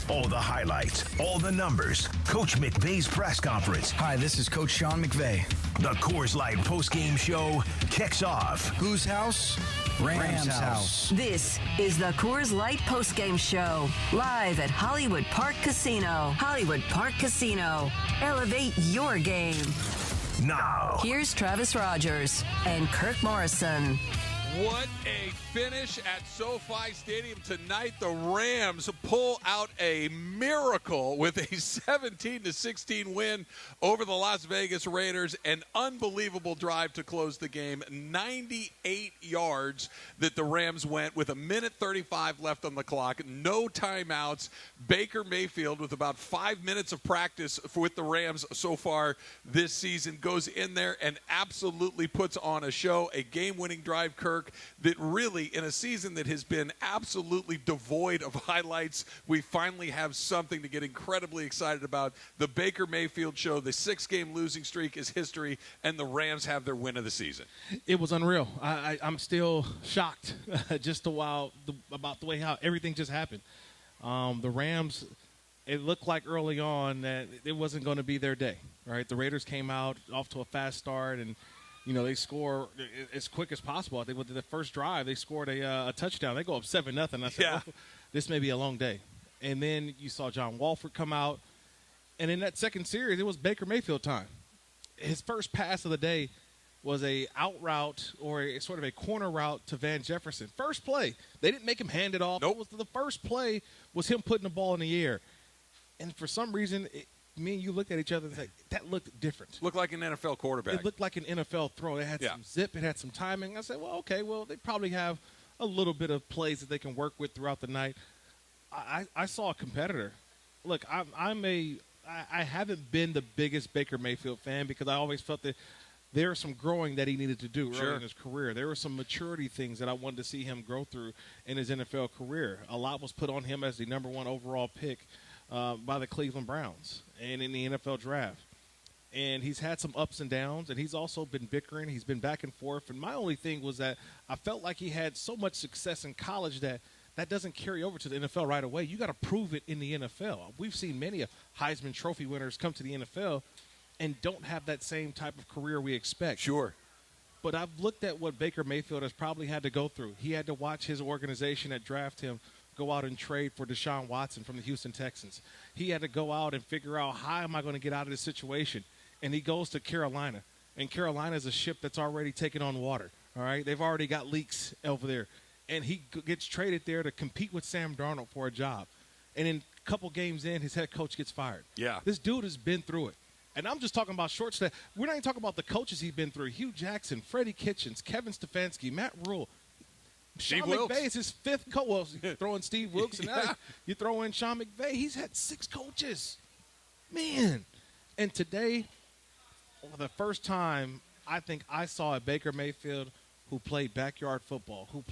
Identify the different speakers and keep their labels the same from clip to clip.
Speaker 1: All the highlights, all the numbers. Coach McVay's press conference.
Speaker 2: Hi, this is Coach Sean McVay.
Speaker 1: The Coors Light postgame show kicks off.
Speaker 2: Whose house? Rams house.
Speaker 3: This is the Coors Light postgame show, live at Hollywood Park Casino. Hollywood Park Casino. Elevate your game.
Speaker 1: Now,
Speaker 3: Here's Travis Rogers and Kirk Morrison.
Speaker 4: What a finish at SoFi Stadium tonight. The Rams pull out a miracle with a 17-16 win over the Las Vegas Raiders. An unbelievable drive to close the game. 98 yards that the Rams went with 1:35 left on the clock. No timeouts. Baker Mayfield, with about 5 minutes of practice with the Rams so far this season, goes in there and absolutely puts on a show. A game-winning drive, Kirk, that really, in a season that has been absolutely devoid of highlights, we finally have something to get incredibly excited about. The Baker Mayfield show, the 6-game losing streak is history, and the Rams have their win of the season.
Speaker 5: It was unreal. I'm still shocked just about the way how everything just happened. The Rams, it looked like early on that it wasn't going to be their day, right? The Raiders came out off to a fast start, and they score as quick as possible. I think with the first drive, they scored a touchdown. They go up 7-0. I said, this may be a long day. And then you saw John Walford come out. And in that second series, it was Baker Mayfield time. His first pass of the day was a out route or a sort of a corner route to Van Jefferson. First play. They didn't make him hand it off.
Speaker 4: Nope.
Speaker 5: The first play was him putting the ball in the air. And for some reason, me and you looked at each other and said, that looked different.
Speaker 4: Looked like an NFL quarterback.
Speaker 5: It looked like an NFL throw. It had some zip. It had some timing. I said, well, okay, they probably have a little bit of plays that they can work with throughout the night. I saw a competitor. Look, I haven't been the biggest Baker Mayfield fan because I always felt that there was some growing that he needed to do early in his career. There were some maturity things that I wanted to see him grow through in his NFL career. A lot was put on him as the number one overall pick by the Cleveland Browns and in the NFL draft. And he's had some ups and downs, and he's also been bickering. He's been back and forth. And my only thing was that I felt like he had so much success in college that doesn't carry over to the NFL right away. You got to prove it in the NFL. We've seen many Heisman Trophy winners come to the NFL and don't have that same type of career we expect.
Speaker 4: Sure.
Speaker 5: But I've looked at what Baker Mayfield has probably had to go through. He had to watch his organization that drafted him go out and trade for Deshaun Watson from the Houston Texans. He had to go out and figure out, how am I going to get out of this situation? And he goes to Carolina. And Carolina is a ship that's already taken on water, all right? They've already got leaks over there. And he gets traded there to compete with Sam Darnold for a job. And in a couple games in, his head coach gets fired.
Speaker 4: Yeah.
Speaker 5: This dude has been through it. And I'm just talking about short staff. We're not even talking about the coaches he's been through. Hugh Jackson, Freddie Kitchens, Kevin Stefanski, Matt Rule. Sean McVay is his fifth coach. Well, throwing Steve Wilkes, and now you throw in Sean McVay. He's had 6 coaches. Man. And today, for the first time, I think I saw a Baker Mayfield who played backyard football, who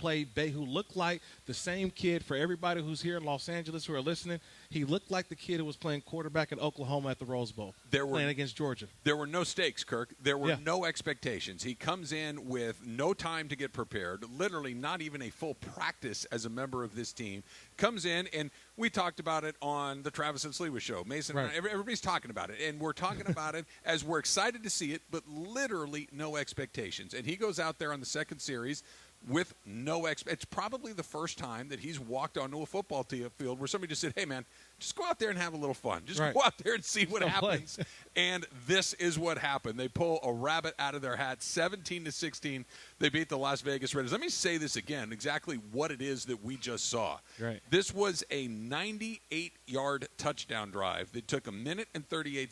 Speaker 5: looked like the same kid. For everybody who's here in Los Angeles who are listening, he looked like the kid who was playing quarterback in Oklahoma at the Rose Bowl, playing against Georgia.
Speaker 4: There were no stakes, Kirk. There were no expectations. He comes in with no time to get prepared, literally not even a full practice as a member of this team. Comes in, and we talked about it on the Travis and Sliwa show. Mason, and I, everybody's talking about it, and we're talking about it as we're excited to see it, but literally no expectations. And he goes out there on the second series with no it's probably the first time that he's walked onto a football field where somebody just said, hey, man, just go out there and have a little fun. Just go out there and see what happens. And this is what happened. They pull a rabbit out of their hat, 17-16. They beat the Las Vegas Raiders. Let me say this again, exactly what it is that we just saw.
Speaker 5: Right.
Speaker 4: This was a 98-yard touchdown drive that took 38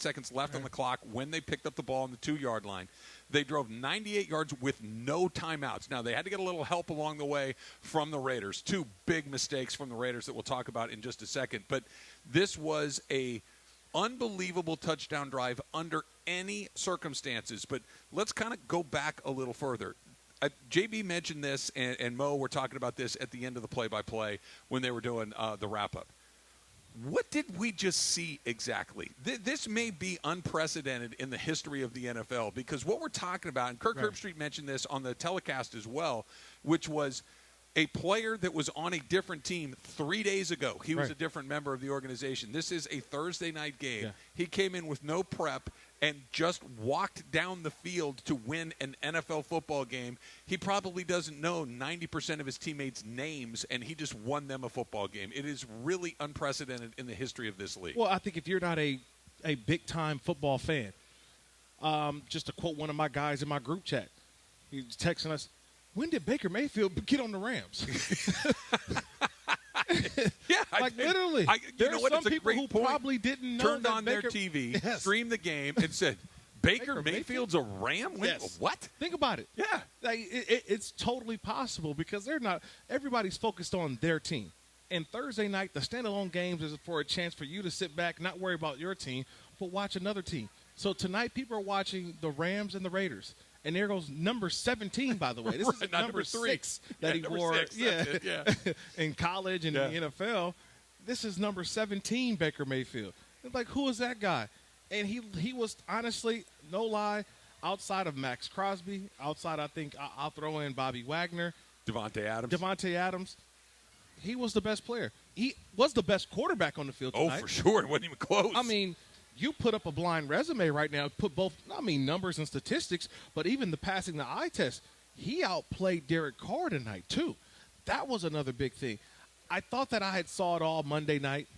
Speaker 4: seconds left on the clock when they picked up the ball on the 2-yard line. They drove 98 yards with no timeouts. Now, they had to get a little help along the way from the Raiders. 2 big mistakes from the Raiders that we'll talk about in just a second. But this was a unbelievable touchdown drive under any circumstances. But let's kind of go back a little further. JB mentioned this, and Mo were talking about this at the end of the play-by-play when they were doing the wrap-up. What did we just see exactly? This may be unprecedented in the history of the NFL because what we're talking about, and Kirk Herbstreit mentioned this on the telecast as well, which was a player that was on a different team 3 days ago. He was
Speaker 5: Right.
Speaker 4: a different member of the organization. This is a Thursday night game.
Speaker 5: Yeah.
Speaker 4: He came in with no prep and just walked down the field to win an NFL football game. He probably doesn't know 90% of his teammates' names, and he just won them a football game. It is really unprecedented in the history of this league.
Speaker 5: Well, I think if you're not a big-time football fan, just to quote one of my guys in my group chat, he's texting us, when did Baker Mayfield get on the Rams?
Speaker 4: Yeah,
Speaker 5: literally.
Speaker 4: You know what?
Speaker 5: Some
Speaker 4: It's a
Speaker 5: people
Speaker 4: great
Speaker 5: who
Speaker 4: point.
Speaker 5: probably didn't know
Speaker 4: Turned
Speaker 5: that
Speaker 4: on
Speaker 5: Baker,
Speaker 4: their TV,
Speaker 5: Yes.
Speaker 4: streamed the game, and said, Baker
Speaker 5: Baker
Speaker 4: Mayfield's a Ram?
Speaker 5: Yes.
Speaker 4: What?
Speaker 5: Think about it.
Speaker 4: Yeah.
Speaker 5: Like, it's totally possible because they're not. Everybody's focused on their team. And Thursday night, the standalone games is for a chance for you to sit back, not worry about your team, but watch another team. So tonight, people are watching the Rams and the Raiders. And there goes number 17, by the way. This
Speaker 4: Right,
Speaker 5: is
Speaker 4: not
Speaker 5: number
Speaker 4: number 3.
Speaker 5: 6 that he
Speaker 4: number
Speaker 5: wore
Speaker 4: 6, that's it,
Speaker 5: in college and in the NFL. This is number 17, Baker Mayfield. It's like, who is that guy? And he was, honestly, no lie, outside of Max Crosby, outside, I think, I'll throw in Bobby Wagner.
Speaker 4: Devontae
Speaker 5: Adams. He was the best player. He was the best quarterback on the field tonight.
Speaker 4: Oh, for sure. It wasn't even close.
Speaker 5: I mean, you put up a blind resume right now, put both, numbers and statistics, but even the passing the eye test, he outplayed Derek Carr tonight, too. That was another big thing. I thought that I had saw it all Monday night.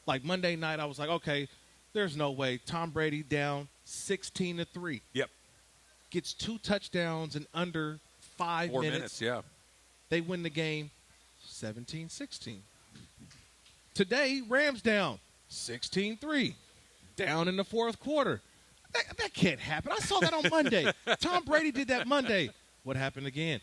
Speaker 5: Like Monday night, I was like, okay, there's no way. Tom Brady down 16-3.
Speaker 4: Yep.
Speaker 5: Gets 2 touchdowns in under 5
Speaker 4: 4 minutes, yeah.
Speaker 5: They win the game 17-16. Today, Rams down 16-3. Down in the fourth quarter. That can't happen. I saw that on Monday. Tom Brady did that Monday. What happened again?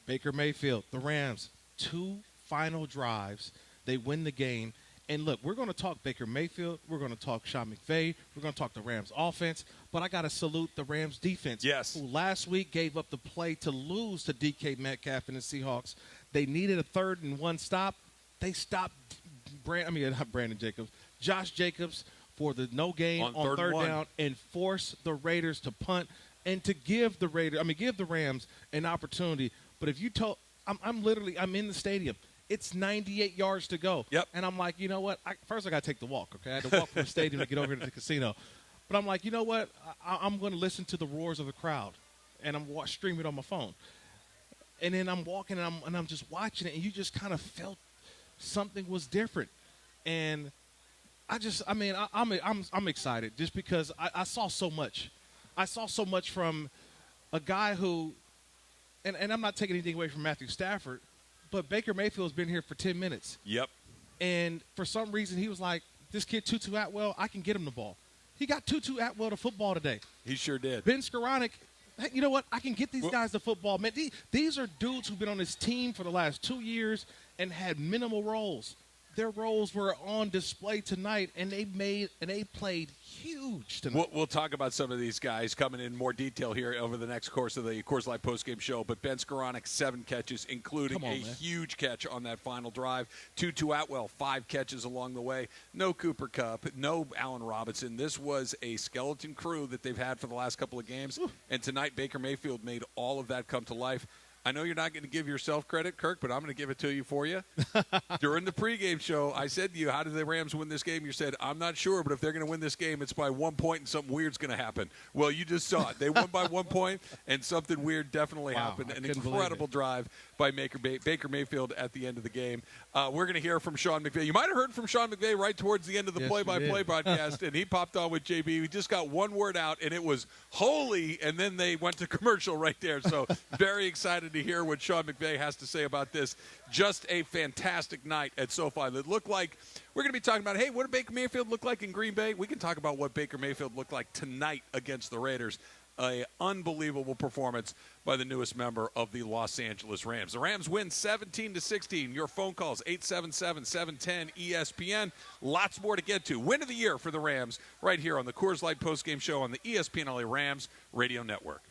Speaker 5: Baker Mayfield, the Rams, 2 final drives. They win the game. And look, we're going to talk Baker Mayfield. We're going to talk Sean McVay. We're going to talk the Rams offense. But I got to salute the Rams defense.
Speaker 4: Yes.
Speaker 5: Who last week gave up the play to lose to DK Metcalf and the Seahawks. They needed a 3rd and 1 stop. They stopped Josh Jacobs for the no gain on third down and force the Raiders to punt and to give the Rams an opportunity. But if you told, I'm in the stadium. It's 98 yards to go.
Speaker 4: Yep.
Speaker 5: And I'm like, you know what? First I got to take the walk, okay? I had to walk from the stadium to get over to the casino. But I'm like, you know what? I'm going to listen to the roars of the crowd, and I'm streaming it on my phone. And then I'm walking, and I'm just watching it, and you just kind of felt something was different. And I'm excited just because I saw so much. I saw so much from a guy who, and I'm not taking anything away from Matthew Stafford, but Baker Mayfield's been here for 10 minutes.
Speaker 4: Yep.
Speaker 5: And for some reason, he was like, this kid Tutu Atwell, I can get him the ball. He got Tutu Atwell to football today.
Speaker 4: He sure did.
Speaker 5: Ben Skoranek, hey, you know what? I can get these guys to football. Man, these are dudes who've been on this team for the last 2 years and had minimal roles. Their roles were on display tonight, and they played huge tonight.
Speaker 4: We'll talk about some of these guys coming in more detail here over the next course of the Coors Light postgame show. But Ben Skoranek, 7 catches, including a huge catch on that final drive. Tutu Atwell, 5 catches along the way. No Cooper Kupp, no Allen Robinson. This was a skeleton crew that they've had for the last couple of games. And tonight, Baker Mayfield made all of that come to life. I know you're not going to give yourself credit, Kirk, but I'm going to give it to you for you. During the pregame show, I said to you, how did the Rams win this game? You said, I'm not sure, but if they're going to win this game, it's by 1 point and something weird's going to happen. Well, you just saw it. They won by 1 point, and something weird definitely happened. An incredible drive by Baker Mayfield at the end of the game. We're going to hear from Sean McVay. You might have heard from Sean McVay right towards the end of the play-by-play broadcast, and he popped on with JB. He just got one word out, and it was holy, and then they went to commercial right there. So very excited to hear what Sean McVay has to say about this. Just a fantastic night at SoFi. That looked like we're going to be talking about, hey, what did Baker Mayfield look like in Green Bay? We can talk about what Baker Mayfield looked like tonight against the Raiders. An unbelievable performance by the newest member of the Los Angeles Rams. The Rams win 17-16. Your phone calls, 877-710-ESPN. Lots more to get to. Win of the year for the Rams right here on the Coors Light postgame show on the ESPNLA Rams Radio Network.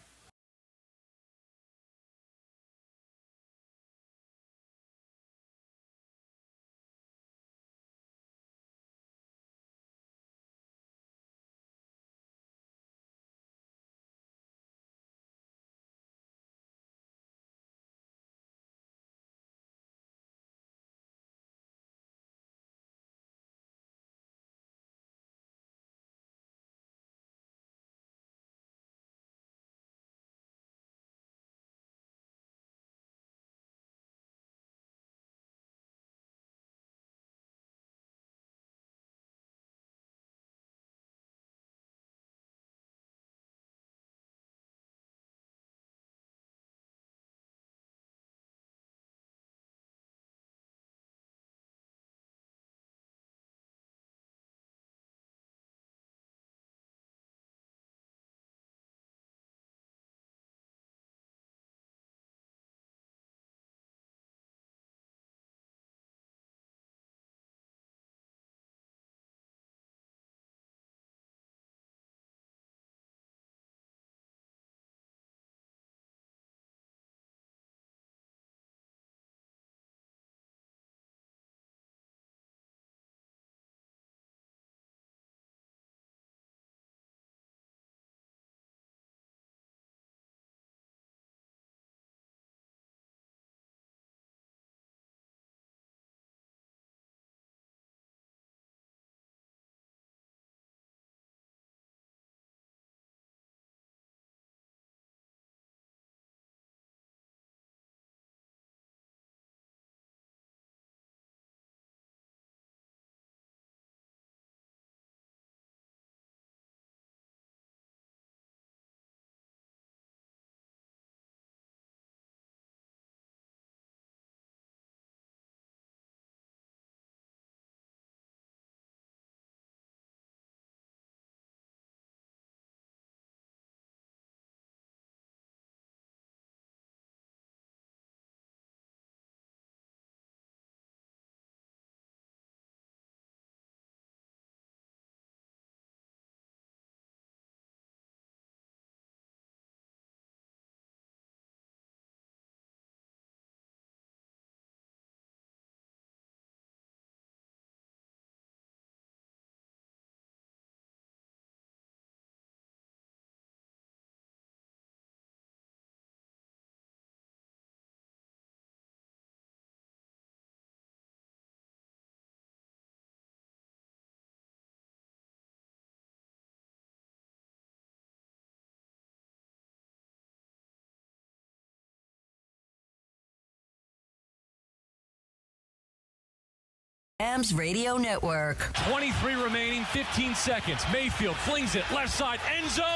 Speaker 3: Rams Radio Network.
Speaker 6: 23 remaining, 15 seconds. Mayfield flings it left side, end zone.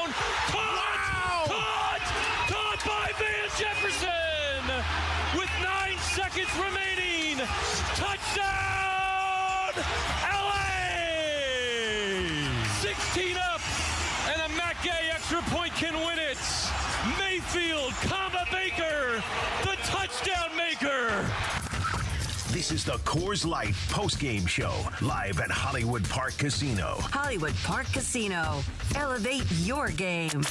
Speaker 6: Caught!
Speaker 5: Wow!
Speaker 6: Caught by Van Jefferson! With 9 seconds remaining. Touchdown! LA! 16 up, and a Matt Gay extra point can win it. Mayfield, Baker, the touchdown maker.
Speaker 1: This is the Coors Light postgame show, live at Hollywood Park Casino.
Speaker 3: Hollywood Park Casino. Elevate your game.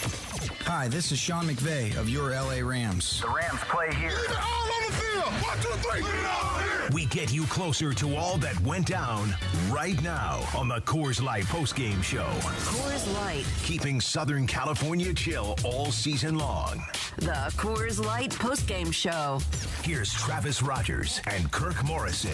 Speaker 2: Hi, this is Sean McVay of your LA Rams.
Speaker 1: The Rams play here.
Speaker 7: Leave it all on the field. 1, 2, 3. Leave it all here.
Speaker 1: We get you closer to all that went down right now on the Coors Light postgame show.
Speaker 3: Coors Light.
Speaker 1: Keeping Southern California chill all season long.
Speaker 3: The Coors Light postgame show.
Speaker 1: Here's Travis Rogers and Kirk Morrison.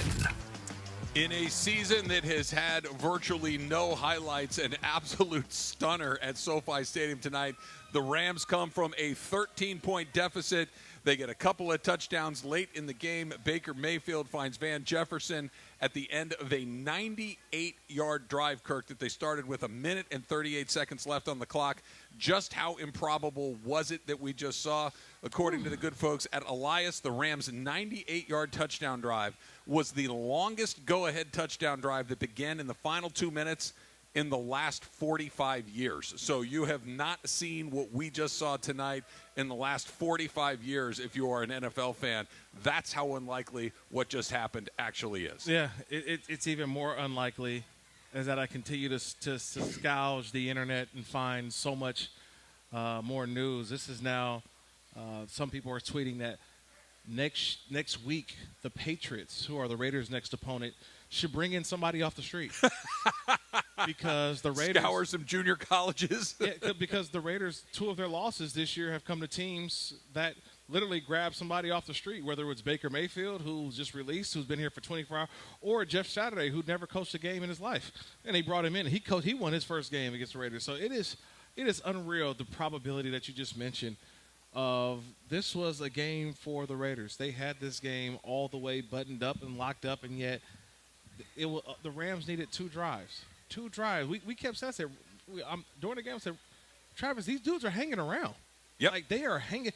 Speaker 4: In a season that has had virtually no highlights, an absolute stunner at SoFi Stadium tonight, the Rams come from a 13-point deficit. They get a couple of touchdowns late in the game. Baker Mayfield finds Van Jefferson at the end of a 98-yard drive, Kirk, that they started with 1 minute and 38 seconds left on the clock. Just how improbable was it that we just saw? According to the good folks at Elias, the Rams' 98-yard touchdown drive was the longest go-ahead touchdown drive that began in the final 2 minutes in the last 45 years. So you have not seen what we just saw tonight in the last 45 years if you are an NFL fan. That's how unlikely what just happened actually is.
Speaker 5: Yeah, it's even more unlikely as that I continue to scourge the internet and find so much more news. This is now, some people are tweeting that next week, the Patriots, who are the Raiders' next opponent, should bring in somebody off the street. Because the Raiders
Speaker 4: scour some junior colleges.
Speaker 5: Yeah, because the Raiders, 2 of their losses this year have come to teams that literally grab somebody off the street, whether it's Baker Mayfield, who's just released, who's been here for 24 hours, or Jeff Saturday, who'd never coached a game in his life, and they brought him in. He won his first game against the Raiders. So it is unreal, the probability that you just mentioned of this was a game for the Raiders. They had this game all the way buttoned up and locked up, and yet the Rams needed 2 drives. 2 drives. We kept saying, during the game, I said, Travis, these dudes are hanging around.
Speaker 4: Yep.
Speaker 5: Like, they are hanging.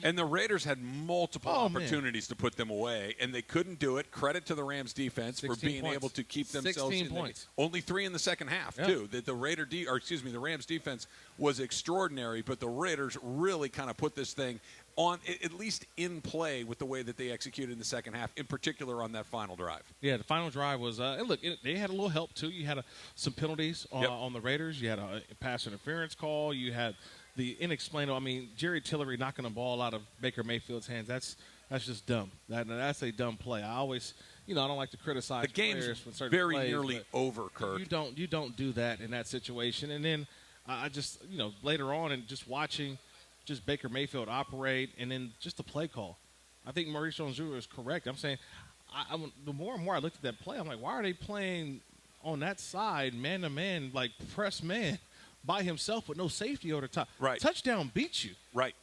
Speaker 4: And the Raiders had multiple opportunities to put them away, and they couldn't do it. Credit to the Rams defense for being able to keep themselves
Speaker 5: 16 points.
Speaker 4: Only 3 in the second half, too. The Rams defense was extraordinary, but the Raiders really kind of put this thing on, at least in play, with the way that they executed in the second half, in particular on that final drive.
Speaker 5: Yeah, the final drive was and look, they had a little help, too. You had some penalties on the Raiders. You had a pass interference call. You had the inexplainable. I mean, Jerry Tillery knocking the ball out of Baker Mayfield's hands. That's just dumb. That's a dumb play. I always, I don't like to criticize
Speaker 4: the game's
Speaker 5: players with certain
Speaker 4: very
Speaker 5: plays,
Speaker 4: nearly over, Kirk.
Speaker 5: You don't do that in that situation. And then I just, later on and just watching just Baker Mayfield operate and then just the play call. I think Maurice Jones-Drew is correct. I'm saying the more and more I looked at that play, I'm like, why are they playing on that side, man-to-man, like press man, by himself with no safety over the top?
Speaker 4: Right.
Speaker 5: Touchdown beats you.
Speaker 4: Right.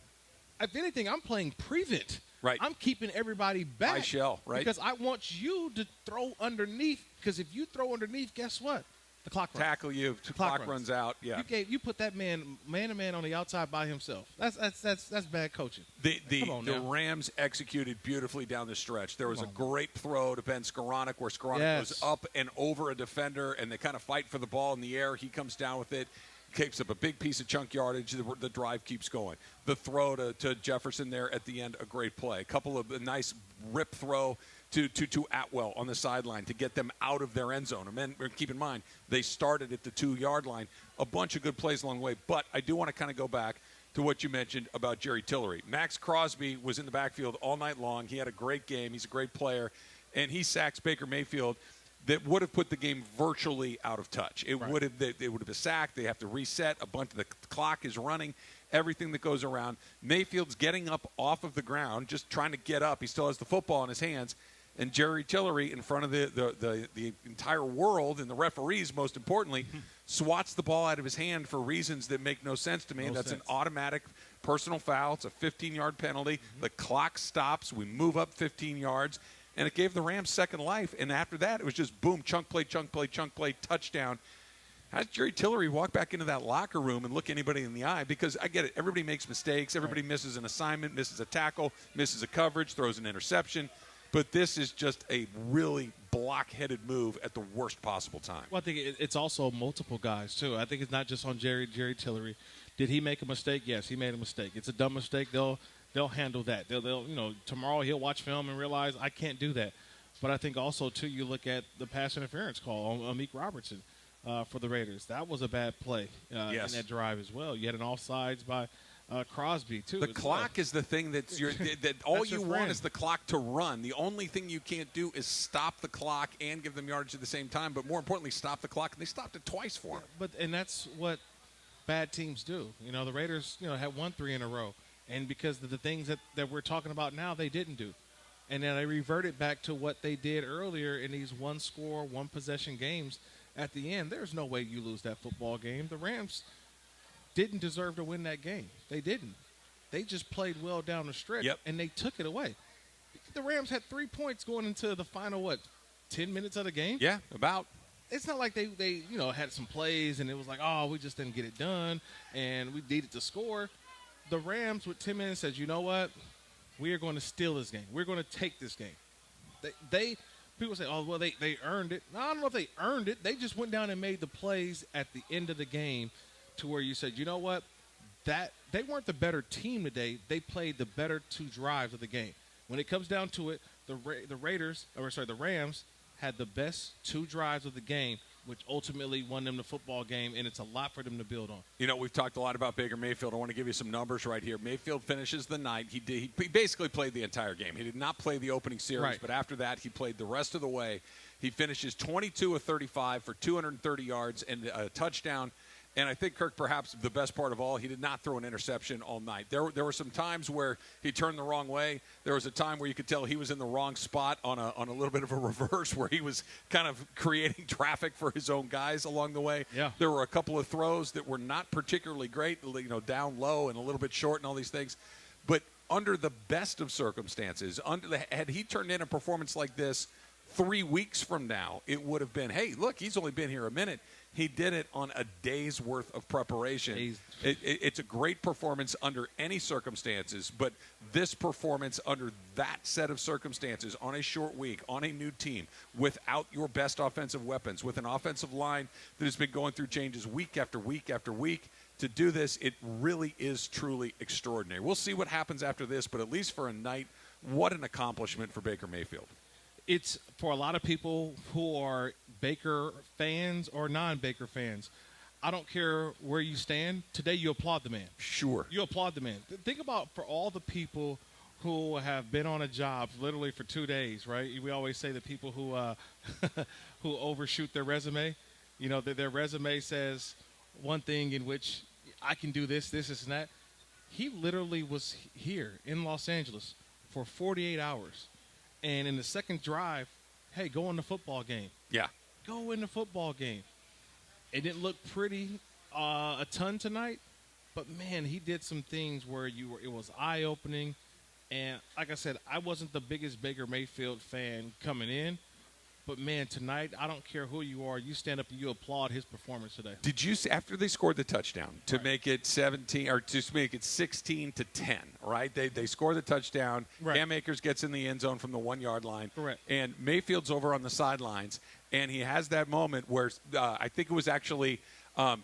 Speaker 5: If anything, I'm playing prevent.
Speaker 4: Right.
Speaker 5: I'm keeping everybody back.
Speaker 4: I shall, right?
Speaker 5: Because I want you to throw underneath. Because if you throw underneath, guess what? The clock runs.
Speaker 4: Tackle you. The clock runs out. Yeah.
Speaker 5: You put that man-to-man on the outside by himself. That's bad coaching.
Speaker 4: The Rams executed beautifully down the stretch. There was a great throw to Ben Skoranek where Skoranek goes up and over a defender, and they kind of fight for the ball in the air. He comes down with it. Takes up a big piece of chunk yardage. The drive keeps going. The throw to Jefferson there at the end, a great play. A couple of a nice rip throw to Atwell on the sideline to get them out of their end zone. And then keep in mind, they started at the 2-yard line. A bunch of good plays along the way. But I do want to kind of go back to what you mentioned about Jerry Tillery. Max Crosby was in the backfield all night long. He had a great game. He's a great player. And he sacks Baker Mayfield. That would have put the game virtually out of touch. It would have a sack. They have to reset. A bunch of the clock is running. Everything that goes around. Mayfield's getting up off of the ground, just trying to get up. He still has the football in his hands. And Jerry Tillery, in front of the entire world and the referees, most importantly, swats the ball out of his hand for reasons that make no sense to me. That's an automatic personal foul. It's a 15-yard penalty. The clock stops. We move up 15 yards. and it gave the Rams second life. And after that, it was just boom, chunk play, touchdown. How does Jerry Tillery walk back into that locker room and look anybody in the eye? Because I get it. Everybody makes mistakes. Everybody misses an assignment, misses a tackle, misses a coverage, throws an interception. But this is just a really block-headed move at the worst possible time.
Speaker 5: Well, I think it's also multiple guys, too. I think it's not just on Jerry Tillery. Did he make a mistake? Yes, he made a mistake. It's a dumb mistake. They'll handle that. They'll tomorrow he'll watch film and realize I can't do that. But I think also, too, you look at the pass interference call on Amik Robertson for the Raiders. That was a bad play in that drive as well. You had an offsides by Crosby, too.
Speaker 4: The clock is the thing that all you want is the clock to run. The only thing you can't do is stop the clock and give them yardage at the same time, but more importantly, stop the clock. And they stopped it twice for him.
Speaker 5: And that's what bad teams do. The Raiders, had won 3 in a row. And because of the things that we're talking about now, they didn't do. And then they reverted back to what they did earlier in these one-score, one-possession games at the end. There's no way you lose that football game. The Rams didn't deserve to win that game. They didn't. They just played well down the stretch, and they took it away. The Rams had 3 points going into the final, 10 minutes of the game?
Speaker 4: Yeah, about.
Speaker 5: It's not like they had some plays and it was like, oh, we just didn't get it done and we needed to score. The Rams with 10 minutes said, you know what? We are going to steal this game. We're going to take this game. People say, oh, well, they earned it. No, I don't know if they earned it. They just went down and made the plays at the end of the game to where you said, you know what? That they weren't the better team today. They played the better 2 drives of the game. When it comes down to it, the Rams had the best 2 drives of the game, which ultimately won them the football game, and it's a lot for them to build on.
Speaker 4: We've talked a lot about Baker Mayfield. I want to give you some numbers right here. Mayfield finishes the night. He basically played the entire game. He did not play the opening series, but after that, he played the rest of the way. He finishes 22 of 35 for 230 yards and a touchdown. And I think Kirk, perhaps the best part of all, he did not throw an interception all night. There were some times where he turned the wrong way. There was a time where you could tell he was in the wrong spot on a little bit of a reverse where he was kind of creating traffic for his own guys along the way. Yeah. There were a couple of throws that were not particularly great, down low and a little bit short and all these things. But under the best of circumstances, had he turned in a performance like this 3 weeks from now, it would have been, hey, look, he's only been here a minute. He did it on a day's worth of preparation. It's a great performance under any circumstances, but this performance under that set of circumstances on a short week, on a new team, without your best offensive weapons, with an offensive line that has been going through changes week after week after week, to do this, it really is truly extraordinary. We'll see what happens after this, but at least for a night, what an accomplishment for Baker Mayfield.
Speaker 5: It's for a lot of people who are Baker fans or non-Baker fans. I don't care where you stand. Today you applaud the man.
Speaker 4: Sure.
Speaker 5: You applaud the man. Think about for all the people who have been on a job literally for 2 days, right? We always say the people who who overshoot their resume. Their resume says one thing in which I can do this, and that. He literally was here in Los Angeles for 48 hours. And in the second drive, hey, go in the football game.
Speaker 4: Yeah.
Speaker 5: Go in the football game. It didn't look pretty a ton tonight, but, man, he did some things where it was eye-opening. And, like I said, I wasn't the biggest Baker Mayfield fan coming in. But, man, tonight, I don't care who you are. You stand up and you applaud his performance today.
Speaker 4: Did you see, after they scored the touchdown to make it 17 or to make it 16-10, right? They score the touchdown.
Speaker 5: Right.
Speaker 4: Cam Akers gets in the end zone from the 1 yard line.
Speaker 5: Correct.
Speaker 4: And Mayfield's over on the sidelines, and he has that moment where I think it was actually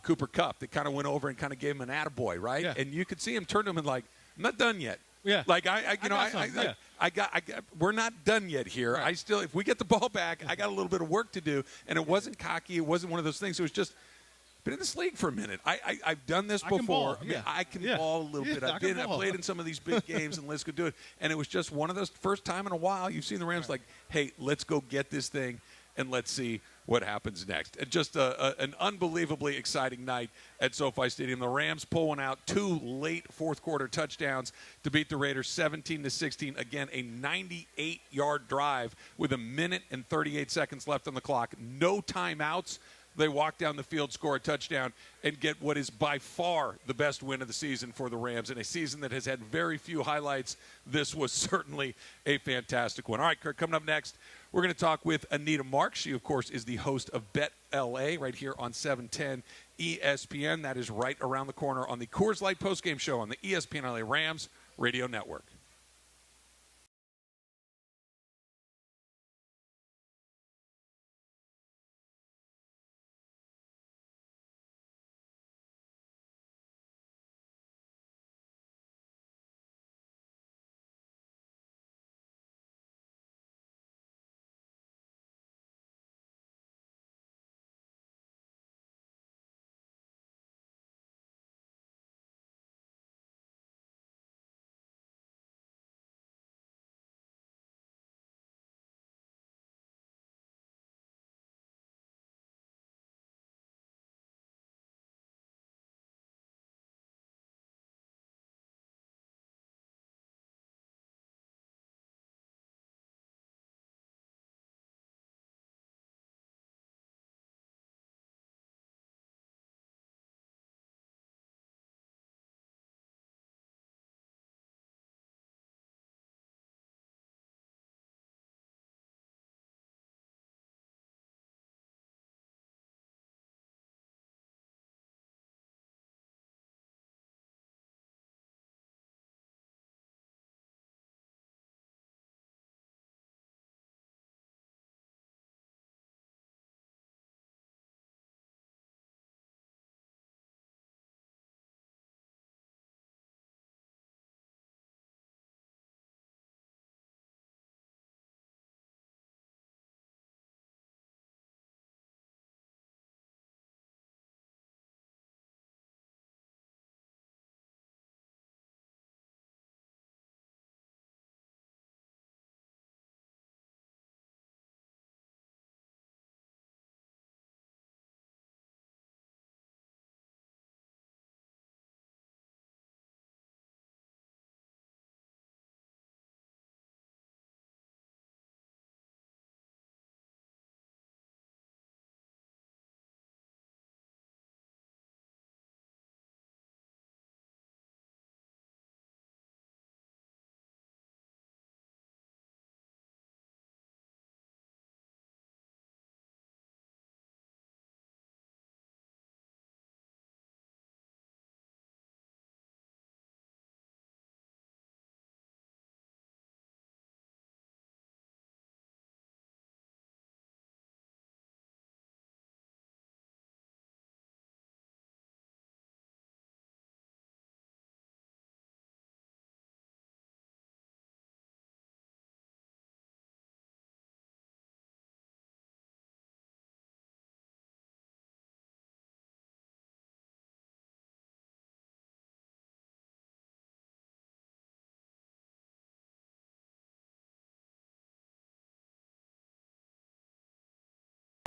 Speaker 4: Cooper Kupp that kind of went over and kind of gave him an attaboy, right? Yeah. And you could see him turn to him and like, I'm not done yet.
Speaker 5: Yeah.
Speaker 4: Like we're not done yet here.
Speaker 5: Right.
Speaker 4: I still, if we get the ball back, I got a little bit of work to do. And it wasn't cocky. It wasn't one of those things. It was just, been in this league for a minute. I've done this before. I can ball a little bit. I played in some of these big games, and Liz could do it. And it was just one of those first time in a while you've seen the Rams like, hey, let's go get this thing, and let's see what happens next. And just an unbelievably exciting night at SoFi Stadium. The Rams pull one out, 2 late fourth-quarter touchdowns to beat the Raiders 17-16. Again, a 98-yard drive with 1 minute and 38 seconds left on the clock. No timeouts. They walk down the field, score a touchdown, and get what is by far the best win of the season for the Rams. In a season that has had very few highlights, this was certainly a fantastic one. All right, Kirk, coming up next, we're going to talk with Anita Marks. She, of course, is the host of Bet LA right here on 710 ESPN. That is right around the corner on the Coors Light postgame show on the ESPNLA Rams Radio Network.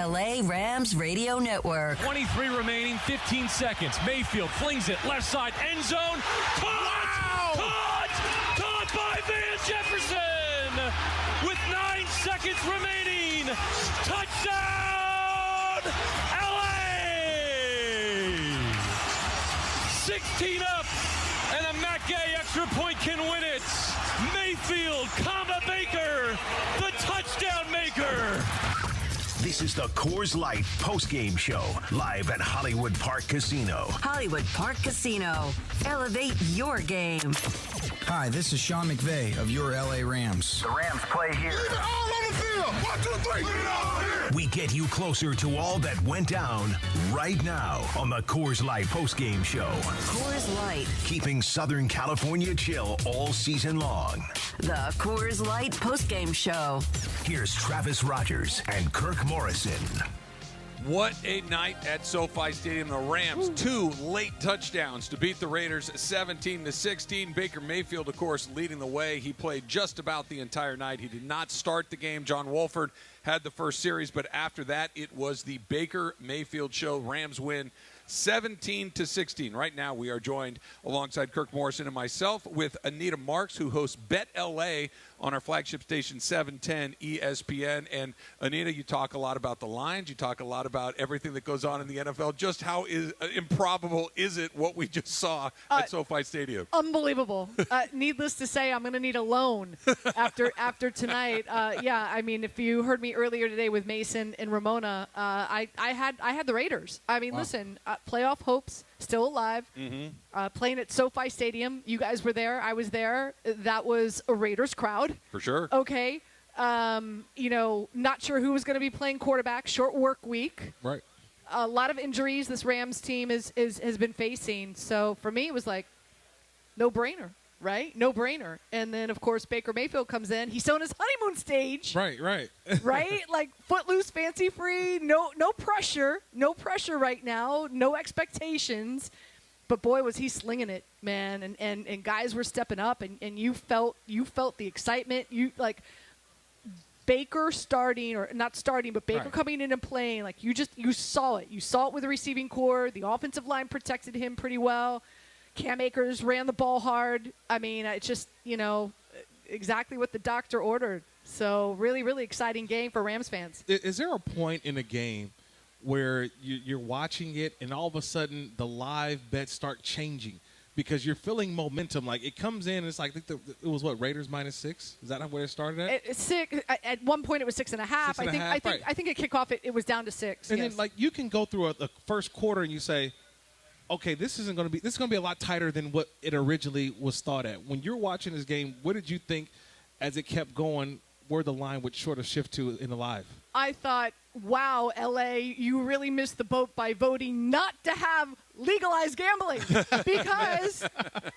Speaker 3: LA Rams Radio Network.
Speaker 6: 23 remaining, 15 seconds. Mayfield flings it left side, end zone. Caught!
Speaker 7: Wow!
Speaker 6: Caught by Van Jefferson! With 9 seconds remaining. Touchdown! LA! 16 up, and a Matt Gay extra point can win it. Mayfield, Baker, the touchdown maker.
Speaker 1: This is the Coors Light postgame show, live at Hollywood Park Casino.
Speaker 3: Hollywood Park Casino. Elevate your game.
Speaker 2: Hi, this is Sean McVay of your LA Rams.
Speaker 1: The Rams play here.
Speaker 7: Leave it all on the field. 1, 2, 3. Put it all here.
Speaker 1: We get you closer to all that went down right now on the Coors Light postgame show.
Speaker 3: Coors Light.
Speaker 1: Keeping Southern California chill all season long.
Speaker 3: The Coors Light postgame show.
Speaker 1: Here's Travis Rogers and Kirk Morrison.
Speaker 4: What a night at SoFi Stadium. The Rams, 2 late touchdowns to beat the Raiders 17-16. Baker Mayfield, of course, leading the way. He played just about the entire night. He did not start the game. John Wolford had the first series, but after that, it was the Baker Mayfield show. Rams win 17-16. Right now, we are joined alongside Kirk Morrison and myself with Anita Marks, who hosts Bet LA on our flagship station 710 ESPN. And Anita, you talk a lot about the lines. You talk a lot about everything that goes on in the NFL. Just how improbable is it what we just saw at SoFi Stadium?
Speaker 8: Unbelievable. Needless to say, I'm going to need a loan after tonight. Yeah, I mean, if you heard me earlier today with Mason and Ramona, I had the Raiders. I mean, listen, playoff hopes still alive. Playing at SoFi Stadium. You guys were there. I was there. That was a Raiders crowd.
Speaker 4: For sure.
Speaker 8: Okay. Not sure who was going to be playing quarterback. Short work week.
Speaker 5: Right.
Speaker 8: A lot of injuries this Rams team has been facing. So for me, it was like no-brainer, right? No-brainer. And then, of course, Baker Mayfield comes in. He's still on his honeymoon stage.
Speaker 5: Right.
Speaker 8: Right? Like footloose, fancy-free, no pressure. No pressure right now. No expectations. But, boy, was he slinging it, man. And guys were stepping up, and you felt the excitement. You, like, Baker starting, or not starting, but Baker coming in and playing, like you saw it. You saw it with the receiving core. The offensive line protected him pretty well. Cam Akers ran the ball hard. I mean, it's just, exactly what the doctor ordered. So really, really exciting game for Rams fans.
Speaker 5: Is there a point in a game where you're watching it and all of a sudden the live bets start changing? Because you're feeling momentum. Like, it comes in, and it's like, it was what, Raiders -6? Is that where it started at?
Speaker 8: At one point, it was 6.5. I think at kickoff, it was down to 6.
Speaker 5: And then, like, you can go through the first quarter and you say, okay, this is going to be a lot tighter than what it originally was thought at. When you're watching this game, what did you think as it kept going, where the line would sort of shift to in the live?
Speaker 8: I thought, wow, LA, you really missed the boat by voting not to have legalized gambling, because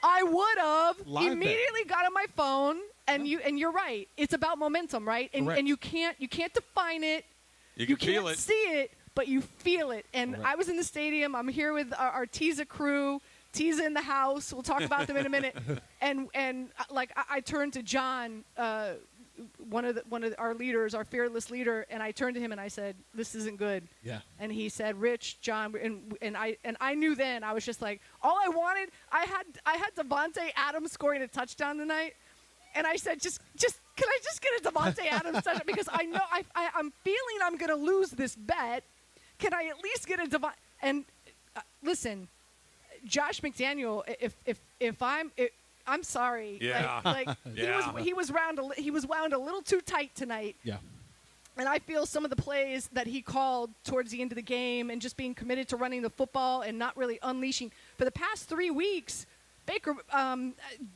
Speaker 8: I would have immediately got on my phone, and you're right. It's about momentum, right? And you can't define it.
Speaker 4: You can feel it.
Speaker 8: See it, but you feel it. And I was in the stadium. I'm here with our Tisa crew. Tisa in the house. We'll talk about them in a minute. And I turned to John, one of our leaders, our fearless leader, and I turned to him and I said, "This isn't good."
Speaker 5: Yeah.
Speaker 8: And he said, "Rich, John," and I knew then. I was just like, all I wanted. I had Devontae Adams scoring a touchdown tonight, and I said, just can I just get a Devontae Adams touchdown, because I know I'm feeling I'm going to lose this bet. Can I at least get a Devontae? And listen, Josh McDaniel, I'm sorry.
Speaker 4: Yeah.
Speaker 8: He was wound a little too tight tonight.
Speaker 5: Yeah.
Speaker 8: And I feel some of the plays that he called towards the end of the game, and just being committed to running the football and not really unleashing. For the past 3 weeks, Baker,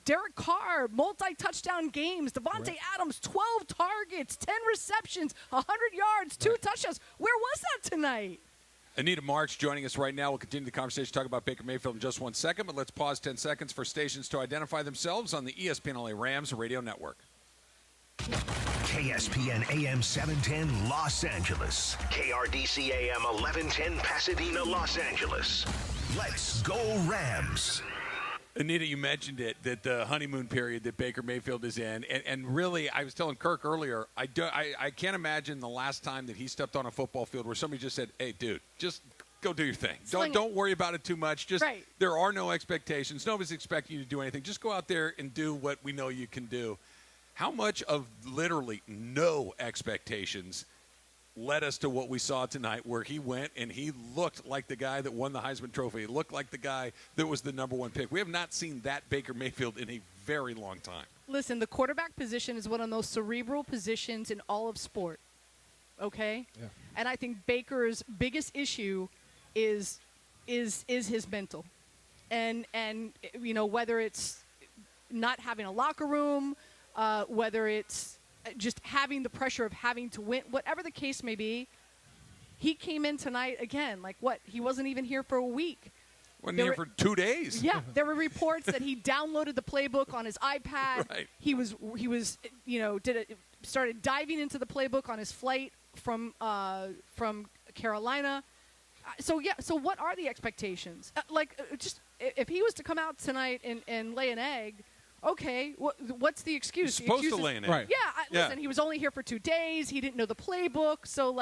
Speaker 8: Derek Carr, multi-touchdown games. Devontae Adams, 12 targets, 10 receptions, 100 yards, 2 touchdowns. Where was that tonight?
Speaker 4: Anita Marks joining us right now. We'll continue the conversation, talk about Baker Mayfield in just 1 second, but let's pause 10 seconds for stations to identify themselves on the ESPNLA Rams radio network.
Speaker 1: KSPN AM 710 Los Angeles. KRDC AM 1110 Pasadena, Los Angeles. Let's go Rams.
Speaker 4: Anita, you mentioned it, that the honeymoon period that Baker Mayfield is in. And really, I was telling Kirk earlier, I can't imagine the last time that he stepped on a football field where somebody just said, "Hey, dude, just go do your thing. Don't worry about it too much. Just There are no expectations. Nobody's expecting you to do anything. Just go out there and do what we know you can do." How much of literally no expectations led us to what we saw tonight, where he went and he looked like the guy that won the Heisman Trophy. He looked like the guy that was the #1 pick. We have not seen that Baker Mayfield in a very long time.
Speaker 8: Listen, the quarterback position is one of the most cerebral positions in all of sport, okay? Yeah. And I think Baker's biggest issue is his mental. And whether it's not having a locker room, whether it's just having the pressure of having to win, whatever the case may be, he came in tonight again. Like what? He wasn't even here for a week.
Speaker 4: Wasn't here for 2 days.
Speaker 8: Yeah, there were reports that he downloaded the playbook on his iPad.
Speaker 4: Right.
Speaker 8: He was started diving into the playbook on his flight from Carolina. So what are the expectations? Just if he was to come out tonight and lay an egg. Okay, what's the excuse?
Speaker 4: He's supposed to lay an egg.
Speaker 5: Right.
Speaker 8: Yeah, listen, he was only here for 2 days. He didn't know the playbook. So,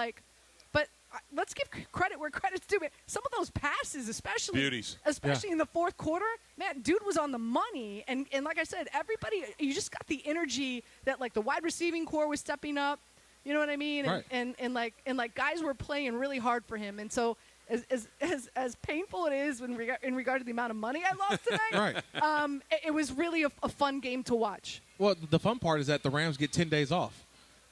Speaker 8: but let's give credit where credit's due. Some of those passes, especially
Speaker 4: Beauties.
Speaker 8: in the fourth quarter, man, dude was on the money. And like I said, everybody, you just got the energy that like the wide receiving core was stepping up. You know what I mean?
Speaker 5: Right.
Speaker 8: And like guys were playing really hard for him. And so as painful it is in regard to the amount of money I lost tonight,
Speaker 5: Right.
Speaker 8: it was really a fun game to watch.
Speaker 5: Well, the fun part is that the Rams get 10 days off.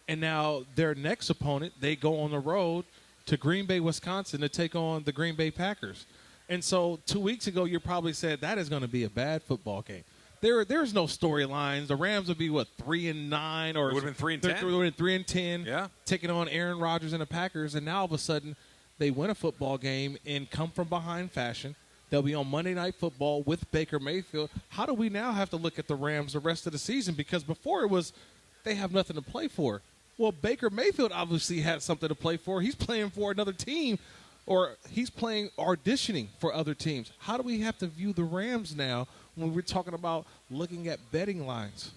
Speaker 5: And now their next opponent, they go on the road to Green Bay, Wisconsin to take on the Green Bay Packers. And so 2 weeks ago, you probably said that is going to be a bad football game. There's no storylines. The Rams would be, 3-9? Or
Speaker 4: it would have been 3-10.
Speaker 5: They would have been 3-10,
Speaker 4: yeah,
Speaker 5: taking on Aaron Rodgers and the Packers. And now all of a sudden, they win a football game in come-from-behind fashion. They'll be on Monday Night Football with Baker Mayfield. How do we now have to look at the Rams the rest of the season? Because before it was they have nothing to play for. Well, Baker Mayfield obviously had something to play for. He's playing for another team, or he's auditioning for other teams. How do we have to view the Rams now when we're talking about looking at betting lines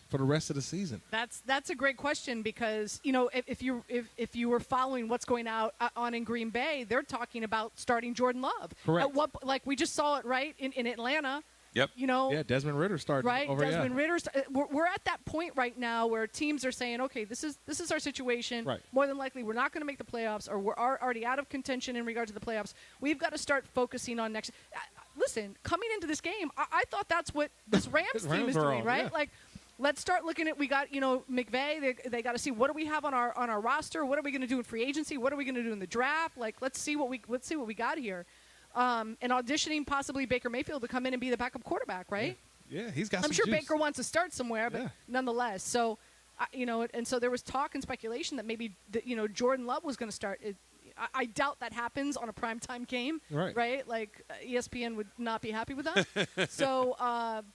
Speaker 5: for the rest of the season?
Speaker 8: That's a great question because, if you were following what's going on in Green Bay, they're talking about starting Jordan Love.
Speaker 5: Correct.
Speaker 8: Like we just saw it right in Atlanta.
Speaker 4: Yep.
Speaker 5: Yeah, Desmond Ritter started.
Speaker 8: Right, Desmond Ritter. We're at that point right now where teams are saying, okay, this is our situation.
Speaker 5: Right.
Speaker 8: More than likely, we're not going to make the playoffs, or we're already out of contention in regard to the playoffs. We've got to start focusing on next. Listen, coming into this game, I thought that's what this Rams team is doing, right?
Speaker 5: Yeah.
Speaker 8: Like, let's start looking at. We got McVay. They got to see what do we have on our roster. What are we going to do in free agency? What are we going to do in the draft? Like, let's see what we got here. And auditioning possibly Baker Mayfield to come in and be the backup quarterback, right?
Speaker 5: Yeah, he's got
Speaker 8: I'm
Speaker 5: some
Speaker 8: sure
Speaker 5: juice.
Speaker 8: Baker wants to start somewhere, but nonetheless. So, and so there was talk and speculation that maybe, Jordan Love was going to start. I doubt that happens on a primetime game,
Speaker 5: right?
Speaker 8: Like ESPN would not be happy with that. So,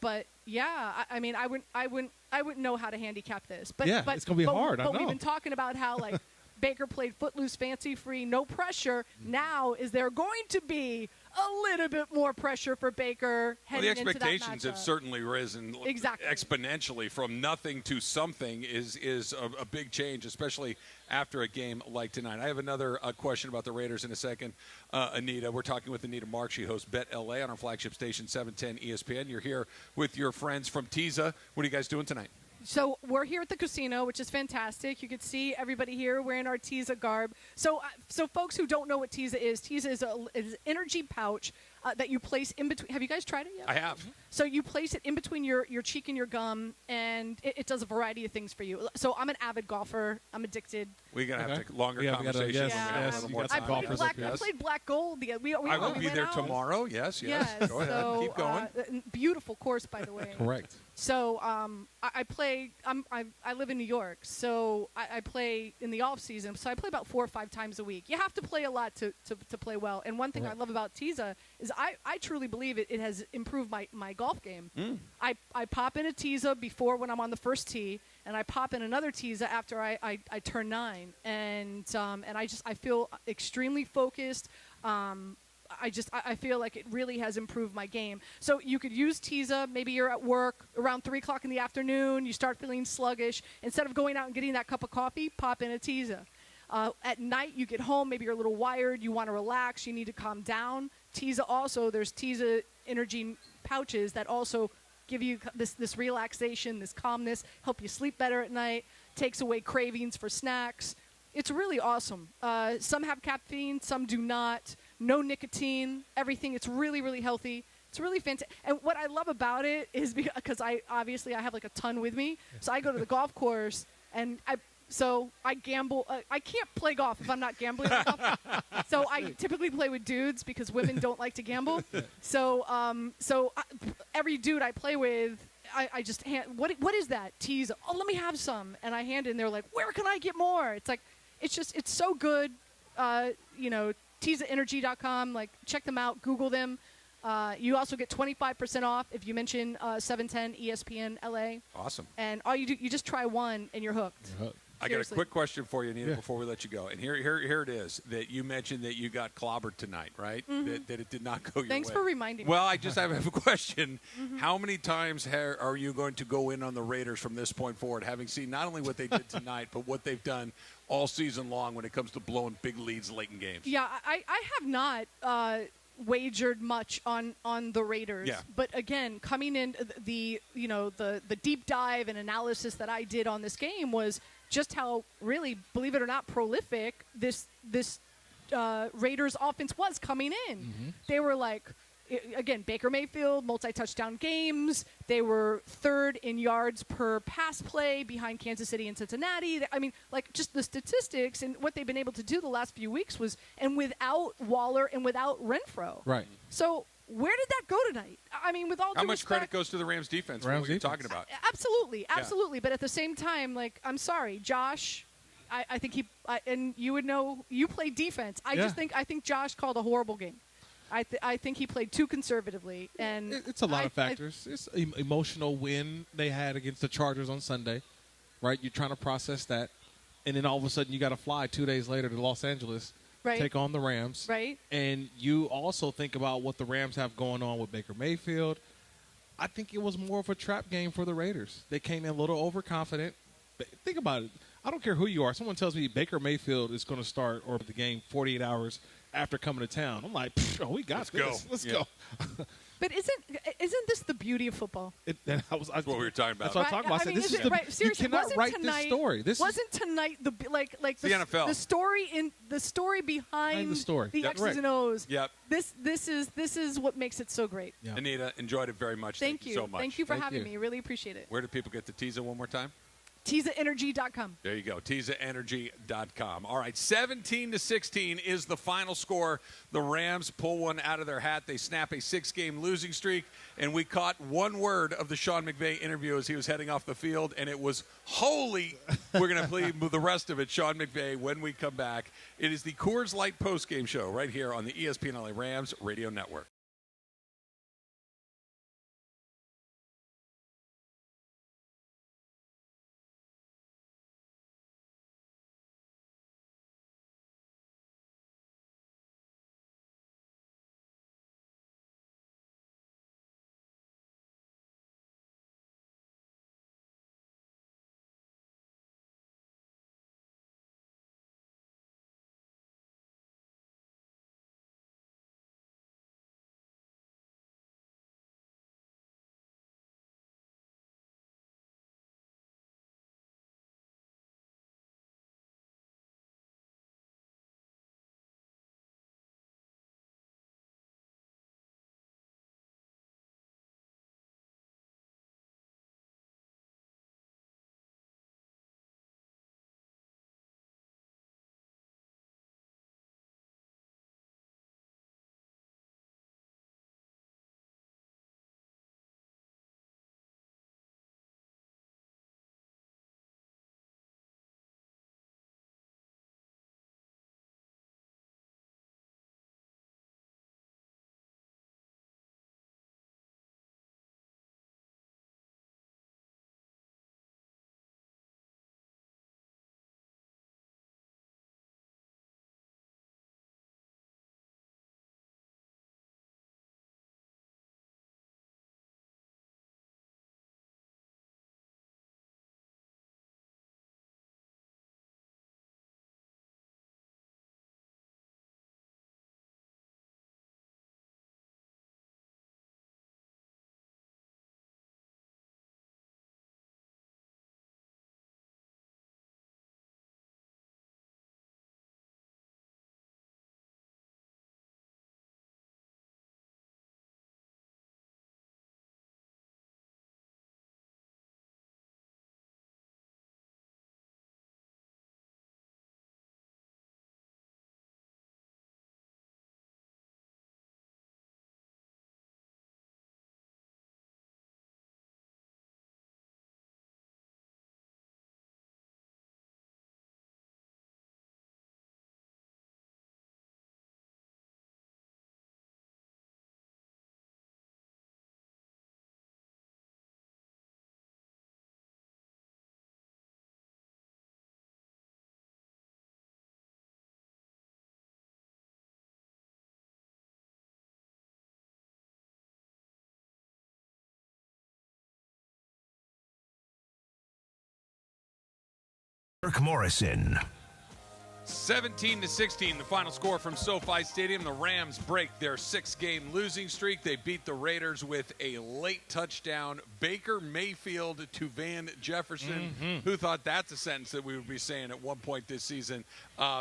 Speaker 8: but yeah, I wouldn't know how to handicap this. But
Speaker 5: yeah, it's going to be hard.
Speaker 8: But we've been talking about how like Baker played footloose, fancy-free, no pressure. Now, is there going to be a little bit more pressure for Baker heading into that matchup?
Speaker 4: The expectations have certainly risen exponentially from nothing to something is a big change, especially after a game like tonight. I have another question about the Raiders in a second. Anita, we're talking with Anita Mark. She hosts Bet LA on our flagship station, 710 ESPN. You're here with your friends from Teza. What are you guys doing tonight?
Speaker 8: So we're here at the casino, which is fantastic. You can see everybody here wearing our Teza garb. So folks who don't know what Teza is an energy pouch that you place in between. Have you guys tried it yet?
Speaker 4: I have.
Speaker 8: So you place it in between your cheek and your gum, and it does a variety of things for you. So I'm an avid golfer. I'm addicted.
Speaker 4: We're going to have a longer conversation.
Speaker 8: I played black gold.
Speaker 4: I will be there tomorrow. Yes. Go ahead. Keep going.
Speaker 8: Beautiful course, by the way.
Speaker 5: Correct.
Speaker 8: So I play. I live in New York, so I play in the off season. So I play about 4 or 5 times a week. You have to play a lot to play well. And one thing I love about Teza is I truly believe it has improved my golf game. I pop in a Teza before when I'm on the first tee, and I pop in another Teza after I turn 9, and I feel extremely focused. I feel like it really has improved my game. So you could use Teza. Maybe you're at work around 3 o'clock in the afternoon. You start feeling sluggish. Instead of going out and getting that cup of coffee, pop in a Teza. At night, you get home. Maybe you're a little wired. You want to relax. You need to calm down. Teza also, there's Teza energy pouches that also give you this relaxation, this calmness, help you sleep better at night, takes away cravings for snacks. It's really awesome. Some have caffeine, some do not. No nicotine, everything. It's really, really healthy. It's really fantastic. And what I love about it is because I have like a ton with me. So I go to the golf course and I gamble. I can't play golf if I'm not gambling. So I typically play with dudes because women don't like to gamble. So every dude I play with, I just hand, what is that? Teza. Oh, let me have some. And I hand it and they're like, where can I get more? It's like, it's so good. TezaEnergy.com. Like, check them out. Google them. You also get 25% off if you mention 710 ESPNLA.
Speaker 4: Awesome.
Speaker 8: And all you do, you just try one and you're hooked.
Speaker 4: I got a quick question for you, Anita, before we let you go. And here it is, that you mentioned that you got clobbered tonight, right?
Speaker 8: Mm-hmm.
Speaker 4: That it did not go your way.
Speaker 8: Thanks for reminding me.
Speaker 4: Well, I just have a question. How many times are you going to go in on the Raiders from this point forward, having seen not only what they did tonight, but what they've done all season long when it comes to blowing big leads late in games?
Speaker 8: Yeah, I have not wagered much on the Raiders.
Speaker 4: Yeah.
Speaker 8: But again, coming in the deep dive and analysis that I did on this game was just how really, believe it or not, prolific this Raiders offense was coming in.
Speaker 5: Mm-hmm.
Speaker 8: They were like, again, Baker Mayfield, multi-touchdown games. They were third in yards per pass play behind Kansas City and Cincinnati. I mean, like, just the statistics and what they've been able to do the last few weeks was, and without Waller and without Renfro.
Speaker 5: Right.
Speaker 8: So where did that go tonight? I mean, with all
Speaker 4: How
Speaker 8: due
Speaker 4: much
Speaker 8: respect,
Speaker 4: credit goes to the Rams defense? What are you talking about?
Speaker 8: Absolutely. But at the same time, like, I'm sorry, Josh. I think he and you would know, you play defense. I think Josh called a horrible game. I think he played too conservatively, and
Speaker 5: it's a lot of factors. It's an emotional win they had against the Chargers on Sunday, right? You're trying to process that, and then all of a sudden you got to fly 2 days later to Los Angeles,
Speaker 8: right,
Speaker 5: take on the Rams,
Speaker 8: right? And
Speaker 5: you also think about what the Rams have going on with Baker Mayfield. I think it was more of a trap game for the Raiders. They came in a little overconfident. But think about it. I don't care who you are. Someone tells me Baker Mayfield is going to start or the game 48 hours after coming to town. I'm like, we got this. Let's go.
Speaker 8: But isn't this the beauty of football?
Speaker 4: That's what we were talking about.
Speaker 5: That's what I'm talking about. I said, this is the
Speaker 8: seriously,
Speaker 5: you cannot write
Speaker 8: tonight,
Speaker 5: this story.
Speaker 8: Wasn't tonight the
Speaker 4: NFL,
Speaker 8: the story behind
Speaker 5: the story,
Speaker 8: the X's and O's?
Speaker 4: Yep.
Speaker 8: This is what makes it so great.
Speaker 4: Yeah. Anita, enjoyed it very much.
Speaker 8: Thank you
Speaker 4: so much.
Speaker 8: Thank you for having me. Really appreciate it.
Speaker 4: Where do people get the teaser one more time?
Speaker 8: TizaEnergy.com.
Speaker 4: There you go, TizaEnergy.com. All right, 17-16 is the final score. The Rams pull one out of their hat. They snap a 6-game losing streak, and we caught one word of the Sean McVay interview as he was heading off the field, and it was holy. We're going to play the rest of it, Sean McVay, when we come back. It is the Coors Light postgame show right here on the ESPNLA Rams Radio Network.
Speaker 1: Kirk Morrison.
Speaker 4: 17-16, the final score from SoFi Stadium. The Rams break their 6-game losing streak. They beat the Raiders with a late touchdown. Baker Mayfield to Van Jefferson. Who thought that's a sentence that we would be saying at one point this season?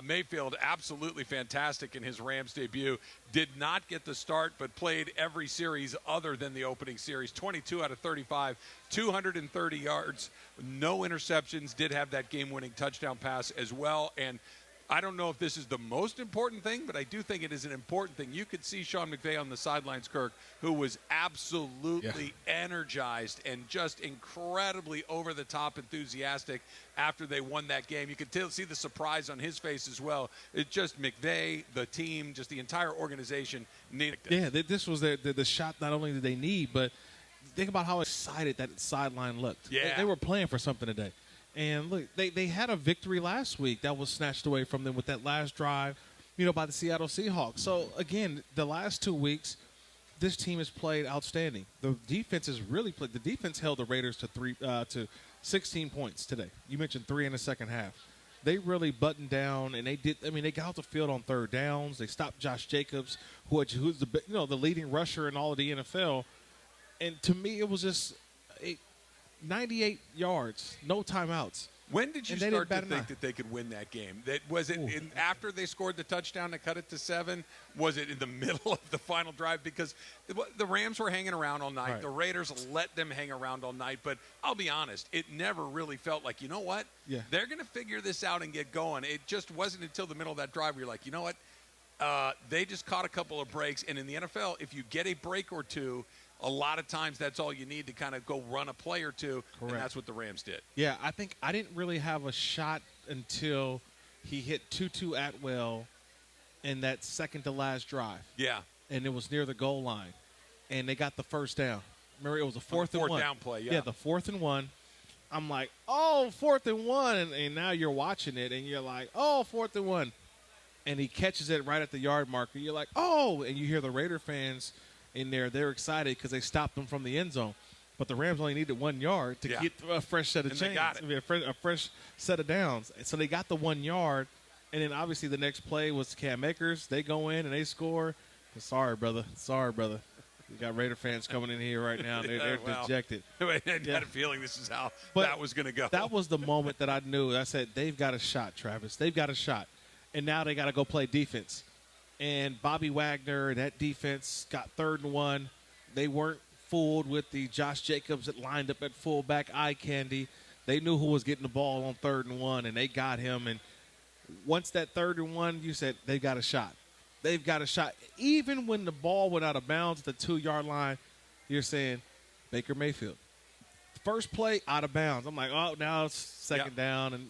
Speaker 4: Mayfield, absolutely fantastic in his Rams debut. Did not get the start, but played every series other than the opening series. 22 out of 35, 230 yards, no interceptions. Did have that game-winning touchdown pass as well. And I don't know if this is the most important thing, but I do think it is an important thing. You could see Sean McVay on the sidelines, Kirk, who was absolutely energized and just incredibly over-the-top enthusiastic after they won that game. You could see the surprise on his face as well. It's just McVay, the team, just the entire organization needed it.
Speaker 5: Yeah, this was the shot not only did they need, but think about how excited that sideline looked.
Speaker 4: Yeah.
Speaker 5: They were playing for something today. And look, they had a victory last week that was snatched away from them with that last drive, by the Seattle Seahawks. So, again, the last 2 weeks, this team has played outstanding. The defense has really played. The defense held the Raiders to 16 points today. You mentioned 3 in the second half. They really buttoned down, and they got out the field on third downs. They stopped Josh Jacobs, who's the leading rusher in all of the NFL. And to me, it was just 98 yards, no timeouts.
Speaker 4: When did you start to think that they could win that game? Was it after they scored the touchdown to cut it to 7? Was it in the middle of the final drive? Because the Rams were hanging around all night.
Speaker 5: Right.
Speaker 4: The Raiders let them hang around all night. But I'll be honest, it never really felt like, you know what?
Speaker 5: Yeah.
Speaker 4: They're going to figure this out and get going. It just wasn't until the middle of that drive where you're like, you know what? They just caught a couple of breaks. And in the NFL, if you get a break or two, a lot of times that's all you need to kind of go run a play or two.
Speaker 5: Correct.
Speaker 4: And that's what the Rams did.
Speaker 5: Yeah, I think I didn't really have a shot until he hit Tutu Atwell in that second-to-last drive.
Speaker 4: Yeah.
Speaker 5: And it was near the goal line. And they got the first down. Remember, it was a fourth and one.
Speaker 4: Fourth down play, yeah.
Speaker 5: The 4th and 1. I'm like, 4th and 1. And now you're watching it, and you're like, 4th and 1. And he catches it right at the yard marker. You're like, and you hear the Raider fans – in there, they're excited because they stopped them from the end zone. But the Rams only needed 1 yard to get a fresh set of chains. A fresh set of downs. So they got the 1 yard, and then obviously the next play was Cam Akers. They go in and they score. Sorry, brother. We got Raider fans coming in here right now. They're dejected.
Speaker 4: I had a feeling this is how that was going to go.
Speaker 5: That was the moment that I knew. I said, they've got a shot, Travis. They've got a shot. And now they got to go play defense. And Bobby Wagner, that defense got 3rd and 1. They weren't fooled with the Josh Jacobs that lined up at fullback eye candy. They knew who was getting the ball on 3rd and 1, and they got him. And once that 3rd and 1, you said, they've got a shot. They've got a shot. Even when the ball went out of bounds at the 2-yard line, you're saying, Baker Mayfield. First play, out of bounds. I'm like, now it's second down. And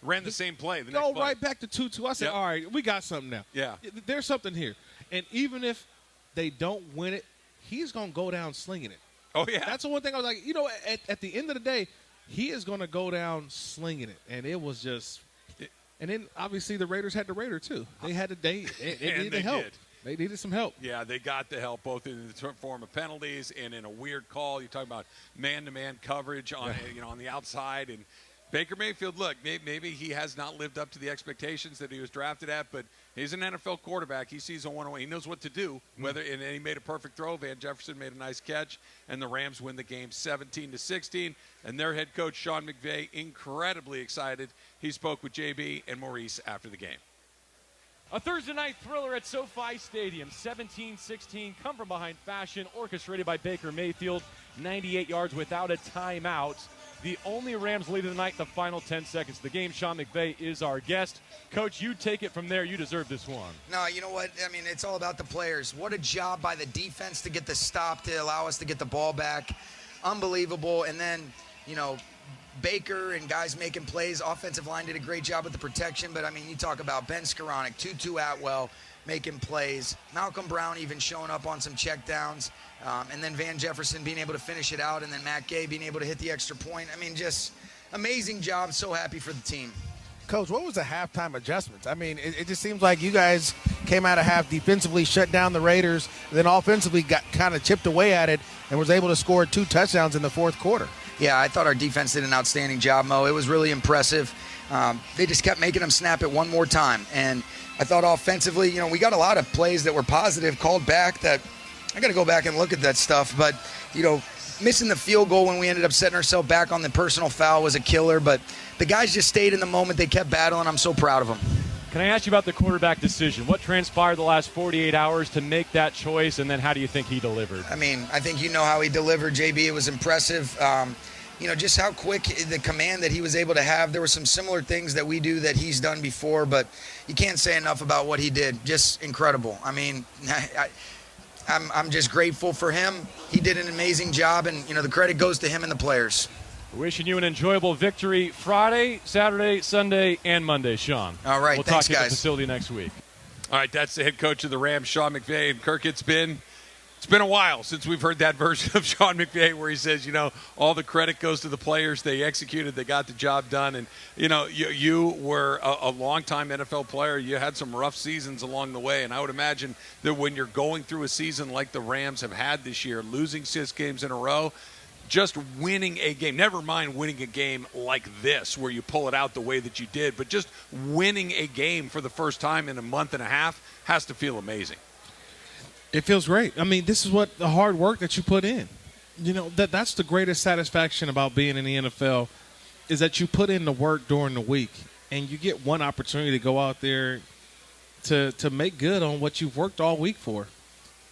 Speaker 4: ran the same play.
Speaker 5: Go right back to 2-2. I said, all right, we got something now.
Speaker 4: Yeah.
Speaker 5: There's something here. And even if they don't win it, he's going to go down slinging it.
Speaker 4: Oh, yeah.
Speaker 5: That's the one thing I was like, at the end of the day, he is going to go down slinging it. And it was just – and then, obviously, the Raiders had the Raider, too. They had to – they needed help.
Speaker 4: Did.
Speaker 5: They needed some help.
Speaker 4: Yeah, they got the help both in the form of penalties and in a weird call. You're talking about man-to-man coverage on the outside. And Baker Mayfield, look, maybe he has not lived up to the expectations that he was drafted at, but he's an NFL quarterback. He sees a one-on-one. He knows what to do. And he made a perfect throw. Van Jefferson made a nice catch, and the Rams win the game 17-16. And their head coach, Sean McVay, incredibly excited. He spoke with JB and Maurice after the game.
Speaker 6: A Thursday night thriller at SoFi Stadium, 17-16, come from behind fashion, orchestrated by Baker Mayfield, 98 yards without a timeout. The only Rams lead of the night, the final 10 seconds of the game. Sean McVay is our guest. Coach, you take it from there. You deserve this one.
Speaker 9: No, you know what? I mean, it's all about the players. What a job by the defense to get the stop to allow us to get the ball back. Unbelievable. And then, Baker and guys making plays. Offensive line did a great job with the protection. But, I mean, you talk about Ben Skoranek, Tutu Atwell making plays. Malcolm Brown even showing up on some checkdowns. And then Van Jefferson being able to finish it out. And then Matt Gay being able to hit the extra point. I mean, just amazing job. So happy for the team.
Speaker 10: Coach, what was the halftime adjustments? I mean, it just seems like you guys came out of half defensively, shut down the Raiders, then offensively got kind of chipped away at it and was able to score 2 touchdowns in the fourth quarter.
Speaker 9: Yeah, I thought our defense did an outstanding job, Mo. It was really impressive. They just kept making them snap it one more time. And I thought offensively, we got a lot of plays that were positive, called back that I got to go back and look at that stuff. But, missing the field goal when we ended up setting ourselves back on the personal foul was a killer. But the guys just stayed in the moment. They kept battling. I'm so proud of them.
Speaker 6: Can I ask you about the quarterback decision? What transpired the last 48 hours to make that choice, and then how do you think he delivered?
Speaker 9: I think how he delivered, JB. It was impressive. Just how quick the command that he was able to have. There were some similar things that we do that he's done before, but you can't say enough about what he did. Just incredible. I'm just grateful for him. He did an amazing job, and, the credit goes to him and the players.
Speaker 6: Wishing you an enjoyable victory Friday, Saturday, Sunday, and Monday, Sean.
Speaker 9: All right,
Speaker 6: we'll
Speaker 9: thanks,
Speaker 6: talk to you at
Speaker 9: guys.
Speaker 6: the facility next week.
Speaker 4: All right, that's the head coach of the Rams, Sean McVay. And Kirk, it's been a while since we've heard that version of Sean McVay where he says, all the credit goes to the players. They executed. They got the job done. And, you were a longtime NFL player. You had some rough seasons along the way. And I would imagine that when you're going through a season like the Rams have had this year, losing 6 games in a row, just winning a game, never mind winning a game like this where you pull it out the way that you did, but just winning a game for the first time in a month and a half has to feel amazing.
Speaker 5: It feels great. This is what the hard work that you put in. That's the greatest satisfaction about being in the NFL is that you put in the work during the week and you get one opportunity to go out there to make good on what you've worked all week for.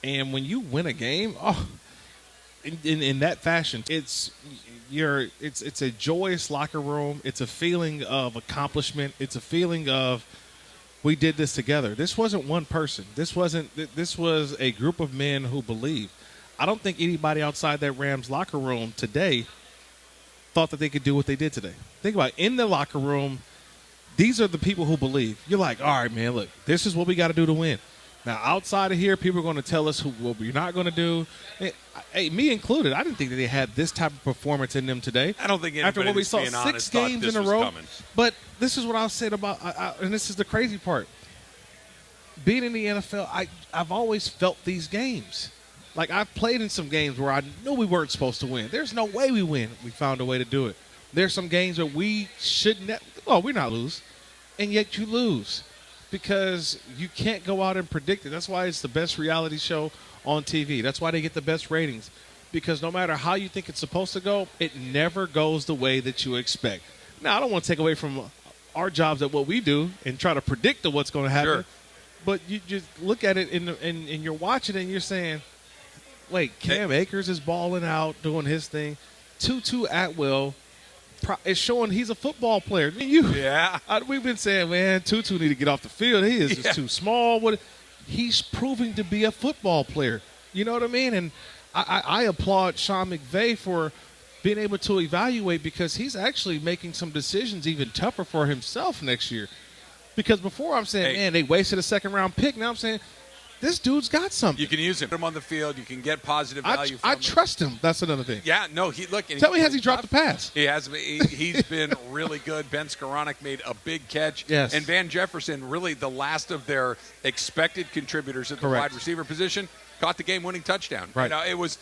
Speaker 5: And when you win a game, in that fashion, it's a joyous locker room. It's a feeling of accomplishment. It's a feeling of we did this together. This wasn't one person. This was a group of men who believed. I don't think anybody outside that Rams locker room today thought that they could do what they did today. Think about it. In the locker room, these are the people who believe. You're like, all right, man, look, this is what we got to do to win. Now, outside of here, people are going to tell us what we're not going to do. Hey, me included, I didn't think that they had this type of performance in them today.
Speaker 4: I don't think anybody,
Speaker 5: after what we saw,
Speaker 4: being
Speaker 5: 6
Speaker 4: honest,
Speaker 5: games in a
Speaker 4: was
Speaker 5: row.
Speaker 4: Coming.
Speaker 5: But this is what I'll say about, and this is the crazy part. Being in the NFL, I've always felt these games. Like, I've played in some games where I knew we weren't supposed to win. There's no way we win. We found a way to do it. There's some games where we shouldn't. We're not lose, and yet you lose. Because you can't go out and predict it. That's why it's the best reality show on TV. That's why they get the best ratings. Because no matter how you think it's supposed to go, it never goes the way that you expect. Now, I don't want to take away from our jobs at what we do and try to predict what's going to happen.
Speaker 4: Sure.
Speaker 5: But you just look at it and you're watching it and you're saying, wait, Cam Akers is balling out, doing his thing. Tutu Atwell is showing he's a football player. We've been saying, man, Tutu need to get off the field. He is just too small. He's proving to be a football player. You know what I mean? And I applaud Sean McVay for being able to evaluate because he's actually making some decisions even tougher for himself next year. Because before I'm saying, man, they wasted a second-round pick. Now I'm saying, this dude's got something.
Speaker 4: You can use him. Put him on the field. You can get positive value from him.
Speaker 5: I trust him. That's another thing.
Speaker 4: Yeah, no,
Speaker 5: Tell me, has he dropped the pass?
Speaker 4: He has. He's been really good. Ben Skoranek made a big catch.
Speaker 5: Yes.
Speaker 4: And Van Jefferson, really the last of their expected contributors at the wide receiver position, caught the game-winning touchdown.
Speaker 5: Right.
Speaker 4: It was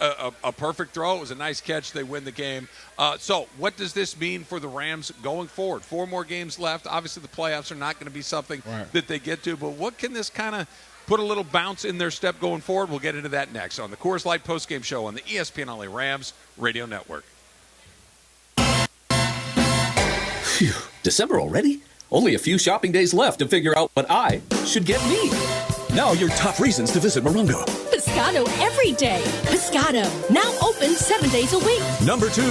Speaker 4: a perfect throw. It was a nice catch. They win the game. So what does this mean for the Rams going forward? 4 more games left. Obviously, the playoffs are not going to be something that they get to. But what can this kind of put a little bounce in their step going forward? We'll get into that next on the Coors Light postgame show on the ESPNLA Rams Radio Network.
Speaker 11: Phew, December already? Only a few shopping days left to figure out what I should get me. Now your top reasons to visit Morongo.
Speaker 12: Pescado every day. Pescado, now open 7 days a week.
Speaker 11: Number 2.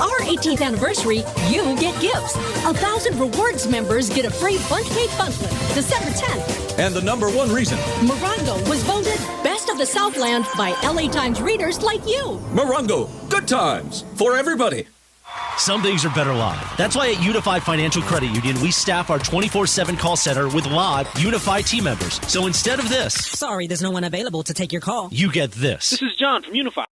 Speaker 12: Our 18th anniversary, you get gifts. 1,000 rewards members get a free bundt cake buntlet, December 10th.
Speaker 11: And the number 1 reason.
Speaker 12: Morongo was voted Best of the Southland by LA Times readers like you.
Speaker 11: Morongo, good times for everybody.
Speaker 13: Some days are better live. That's why at Unified Financial Credit Union, we staff our 24/7 call center with live Unified team members. So instead of this,
Speaker 14: sorry, there's no one available to take your call.
Speaker 13: You get this.
Speaker 15: This is John from Unified.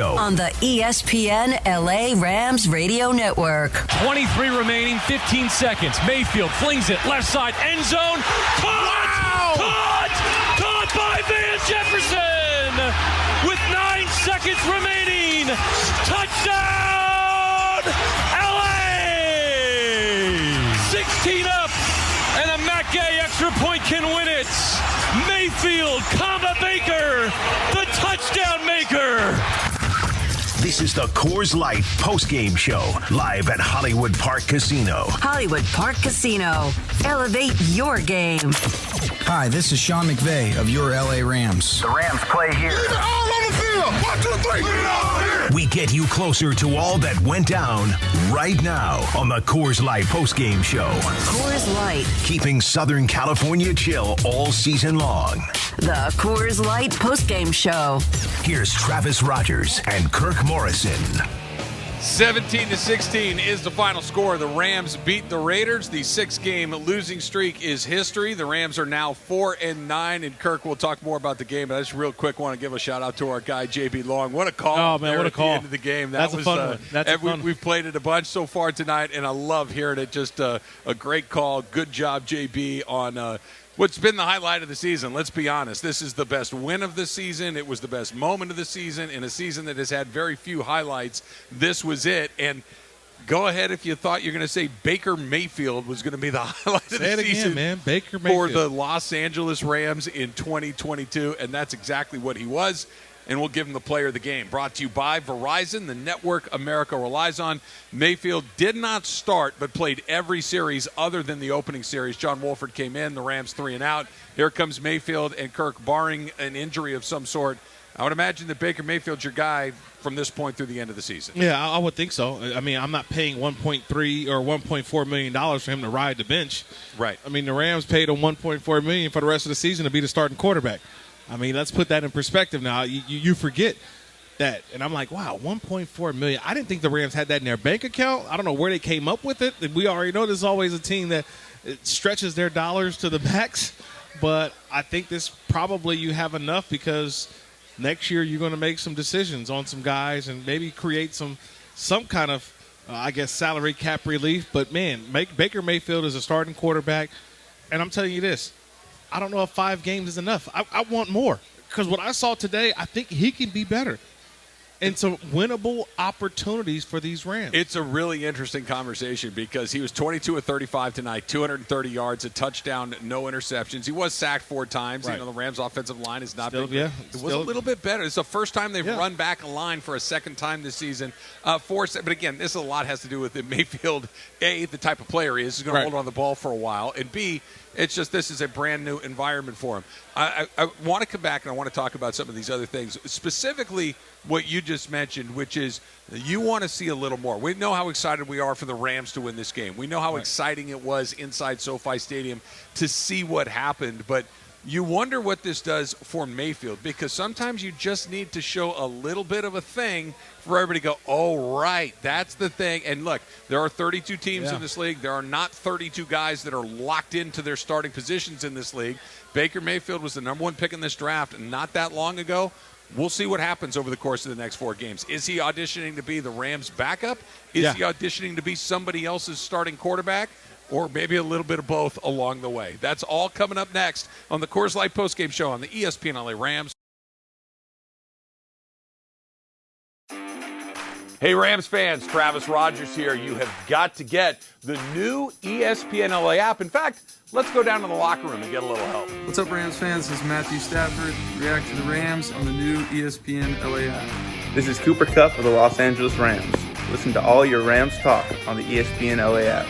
Speaker 3: On the ESPNLA Rams Radio Network.
Speaker 6: 23 remaining, 15 seconds. Mayfield flings it left side, end zone. Caught! Wow! Caught by Van Jefferson with 9 seconds remaining. Touchdown, LA! 16 up, and a Matt Gay extra point can win it. Mayfield, Baker, the touchdown maker.
Speaker 1: This is the Coors Light postgame show, live at Hollywood Park Casino.
Speaker 3: Hollywood Park Casino. Elevate your game.
Speaker 2: Hi, this is Sean McVay of your LA Rams.
Speaker 1: The Rams play here.
Speaker 7: Leave it all on the field. 1, 2, 3. Put it all here.
Speaker 1: We get you closer to all that went down right now on the Coors Light postgame show.
Speaker 3: Coors Light.
Speaker 1: Keeping Southern California chill all season long.
Speaker 3: The Coors Light postgame show.
Speaker 1: Here's Travis Rogers and Kirk Morrison.
Speaker 4: 17-16 is the final score. The Rams beat the Raiders. The 6-game losing streak is history. The Rams are now 4-9, and Kirk will talk more about the game. But I just real quick want to give a shout out to our guy JB Long. What a call!
Speaker 5: Oh man, what a call!
Speaker 4: At the end of the game.
Speaker 5: That's a fun one. That's a fun one.
Speaker 4: We've played it a bunch so far tonight, and I love hearing it. Just a great call. Good job, JB, on. What's been the highlight of the season? Let's be honest. This is the best win of the season. It was the best moment of the season in a season that has had very few highlights. This was it. And go ahead if you thought you're going to say Baker Mayfield was going to be the highlight of the season
Speaker 5: man. Baker Mayfield.
Speaker 4: for the Los Angeles Rams in 2022. And that's exactly what he was. And we'll give him the player of the game. Brought to you by Verizon, the network America relies on. Mayfield did not start, but played every series other than the opening series. John Wolford came in, the Rams 3 and out. Here comes Mayfield and Kirk, barring an injury of some sort. I would imagine that Baker Mayfield's your guy from this point through the end of the season.
Speaker 5: Yeah, I would think so. I mean, I'm not paying $1.3 or $1.4 million for him to ride the bench.
Speaker 4: Right.
Speaker 5: I mean, the Rams paid him $1.4 million for the rest of the season to be the starting quarterback. I mean, let's put that in perspective now. You forget that. And I'm like, wow, $1.4 million. I didn't think the Rams had that in their bank account. I don't know where they came up with it. We already know there's always a team that stretches their dollars to the max. But I think this probably you have enough because next year you're going to make some decisions on some guys and maybe create some kind of, salary cap relief. But, man, Baker Mayfield is a starting quarterback. And I'm telling you this. I don't know if 5 games is enough. I want more because what I saw today, I think he can be better. And some winnable opportunities for these Rams.
Speaker 4: It's a really interesting conversation because he was 22 of 35 tonight, 230 yards, a touchdown, no interceptions. He was sacked 4 times.
Speaker 5: Right.
Speaker 4: You know, the Rams' offensive line is not
Speaker 5: big.
Speaker 4: Yeah, it was a little bit better. It's the first time they've run back a line for a second time this season. But again, this a lot has to do with it. Mayfield, A, the type of player he is. He's going to hold on the ball for a while. And B, it's just this is a brand new environment for him. I want to come back and I want to talk about some of these other things, specifically what you just mentioned, which is you want to see a little more. We know how excited we are for the Rams to win this game. We know how exciting it was inside SoFi Stadium to see what happened, but you wonder what this does for Mayfield because sometimes you just need to show a little bit of a thing for everybody to go, oh, right, that's the thing. And look, there are 32 teams in this league. There are not 32 guys that are locked into their starting positions in this league. Baker Mayfield was the number 1 pick in this draft not that long ago. We'll see what happens over the course of the next 4 games. Is he auditioning to be the Rams' backup? Is he auditioning to be somebody else's starting quarterback? Or maybe a little bit of both along the way. That's all coming up next on the Coors Light postgame show on the ESPNLA Rams. Hey, Rams fans, Travis Rogers here. You have got to get the new ESPNLA app. In fact, let's go down to the locker room and get a little help.
Speaker 15: What's up, Rams fans? This is Matthew Stafford. React to the Rams on the new ESPNLA app.
Speaker 16: This is Cooper Kupp of the Los Angeles Rams. Listen to all your Rams talk on the ESPNLA app.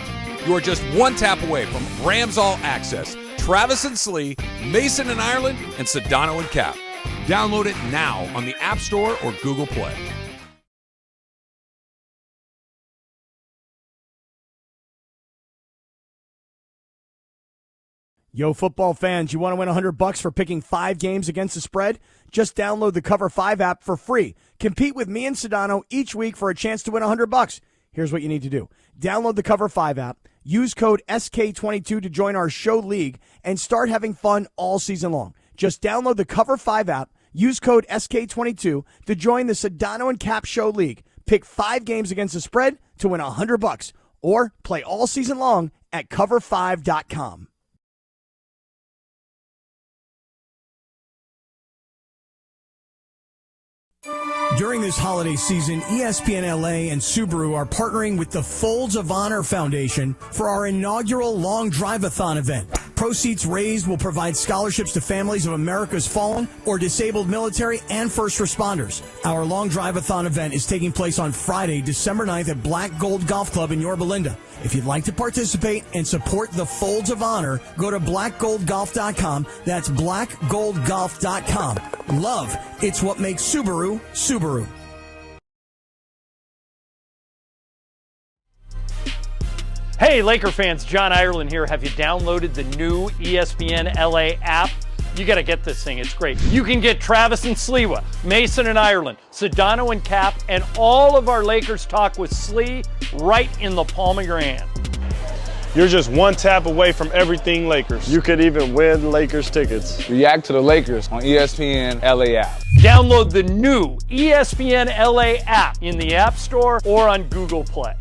Speaker 4: You are just one tap away from Rams All Access. Travis and Slee, Mason and Ireland, and Sedano and Cap. Download it now on the App Store or Google Play.
Speaker 17: Yo, football fans, you want to win $100 for picking 5 games against the spread? Just download the Cover 5 app for free. Compete with me and Sedano each week for a chance to win $100. Here's what you need to do. Download the Cover 5 app, use code SK22 to join our show league, and start having fun all season long. Just download the Cover 5 app, Use code SK22 to join the Sedano and Cap Show League. Pick 5 games against the spread to win $100 or play all season long at cover5.com. During this holiday season, ESPNLA and Subaru are partnering with the Folds of Honor Foundation for our inaugural Long Drive-a-thon event. Proceeds raised will provide scholarships to families of America's fallen or disabled military and first responders. Our Long Drive-a-thon event is taking place on Friday, December 9th at Black Gold Golf Club in Yorba Linda. If you'd like to participate and support the Folds of Honor, go to blackgoldgolf.com. That's blackgoldgolf.com. Love, it's what makes Subaru, Subaru.
Speaker 18: Hey, Laker fans, John Ireland here. Have you downloaded the new ESPNLA app? You got to get this thing. It's great. You can get Travis and Sliwa, Mason and Ireland, Sedano and Cap, and all of our Lakers talk with Slee right in the palm of your hand.
Speaker 19: You're just one tap away from everything Lakers. You could even win Lakers tickets.
Speaker 20: React to the Lakers on ESPNLA app.
Speaker 18: Download the new ESPNLA app in the App Store or on Google Play.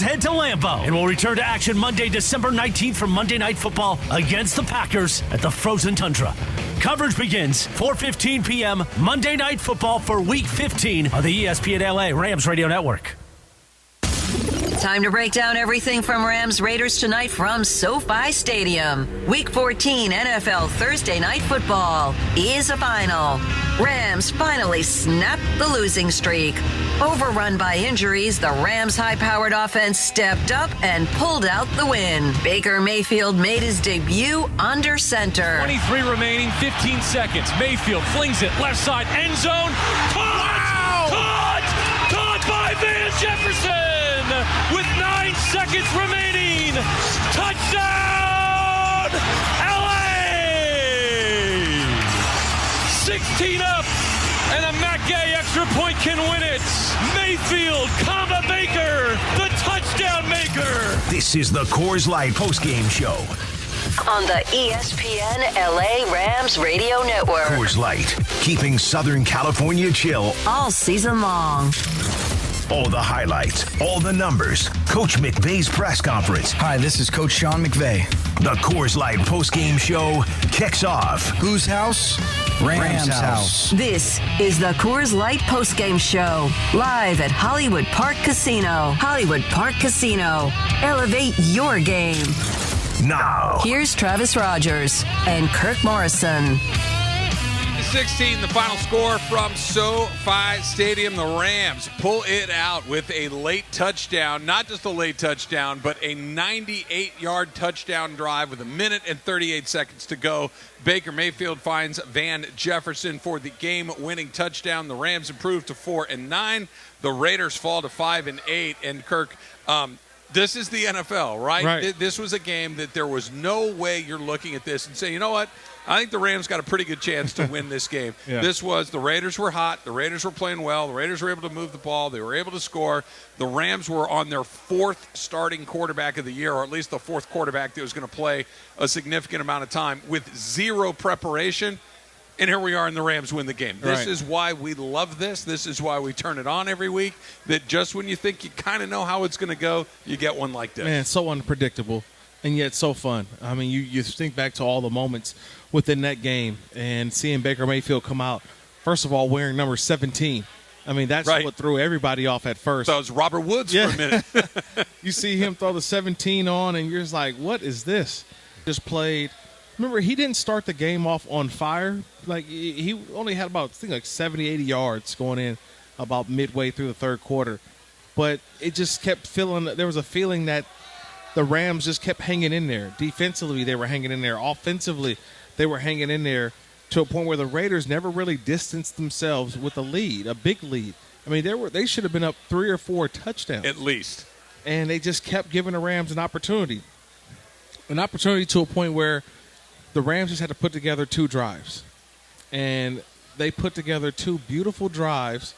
Speaker 13: Head to Lambeau, and we'll return to action Monday, December 19th for Monday Night Football against the Packers at the Frozen Tundra. Coverage begins 4:15 p.m. Monday Night Football for Week 15 on the ESPNLA Rams Radio Network.
Speaker 3: Time to break down everything from Rams Raiders tonight from SoFi Stadium. Week 14 NFL Thursday Night Football is a final. Rams finally snapped the losing streak. Overrun by injuries, the Rams' high-powered offense stepped up and pulled out the win. Baker Mayfield made his debut under center.
Speaker 6: 23 remaining, 15 seconds. Mayfield flings it left side, end zone. Caught! Wow! Caught by Van Jefferson! With 9 seconds remaining. Touchdown, LA! 16 up, and a Matt Gay extra point can win it. Mayfield, comma Baker, the touchdown maker.
Speaker 1: This is the Coors Light postgame show
Speaker 3: on the ESPNLA Rams Radio Network.
Speaker 1: Coors Light, keeping Southern California chill
Speaker 3: all season long.
Speaker 1: All the highlights, all the numbers. Coach McVay's press conference.
Speaker 2: Hi, this is Coach Sean McVay.
Speaker 1: The Coors Light postgame show kicks off.
Speaker 2: Whose house? Rams house.
Speaker 3: This is the Coors Light postgame show, live at Hollywood Park Casino. Hollywood Park Casino. Elevate your game.
Speaker 1: Now,
Speaker 3: here's Travis Rogers and Kirk Morrison.
Speaker 4: 16, the final score from SoFi Stadium. The Rams pull it out with a late touchdown. Not just a late touchdown, but a 98-yard touchdown drive with 1 minute and 38 seconds to go. Baker Mayfield finds Van Jefferson for the game-winning touchdown. The Rams improve to 4-9. The Raiders fall to 5-8. And Kirk, this is the NFL, right? This was a game that there was no way you're looking at this and saying, you know what? I think the Rams got a pretty good chance to win this game.
Speaker 5: Yeah.
Speaker 4: This was, the Raiders were hot. The Raiders were playing well. The Raiders were able to move the ball. They were able to score. The Rams were on their 4th starting quarterback of the year, or at least the 4th quarterback that was going to play a significant amount of time with 0 preparation. And here we are, and the Rams win the game. This is why we love this. This is why we turn it on every week, that just when you think you kind of know how it's going to go, you get one like this.
Speaker 5: Man, so unpredictable, and yet so fun. I mean, you think back to all the moments within that game and seeing Baker Mayfield come out, first of all, wearing number 17. I mean, that's what threw everybody off at first.
Speaker 4: So it was Robert Woods for a minute.
Speaker 5: You see him throw the 17 on, and you're just like, what is this? Just played. Remember, he didn't start the game off on fire. Like, he only had about, I think, like 70, 80 yards going in about midway through the third quarter. But it just kept feeling, there was a feeling that the Rams just kept hanging in there. Defensively, they were hanging in there. Offensively, they were hanging in there to a point where the Raiders never really distanced themselves with a lead, a big lead. I mean, they should have been up 3 or 4 touchdowns.
Speaker 4: At least.
Speaker 5: And they just kept giving the Rams an opportunity. An opportunity to a point where the Rams just had to put together 2 drives. And they put together 2 beautiful drives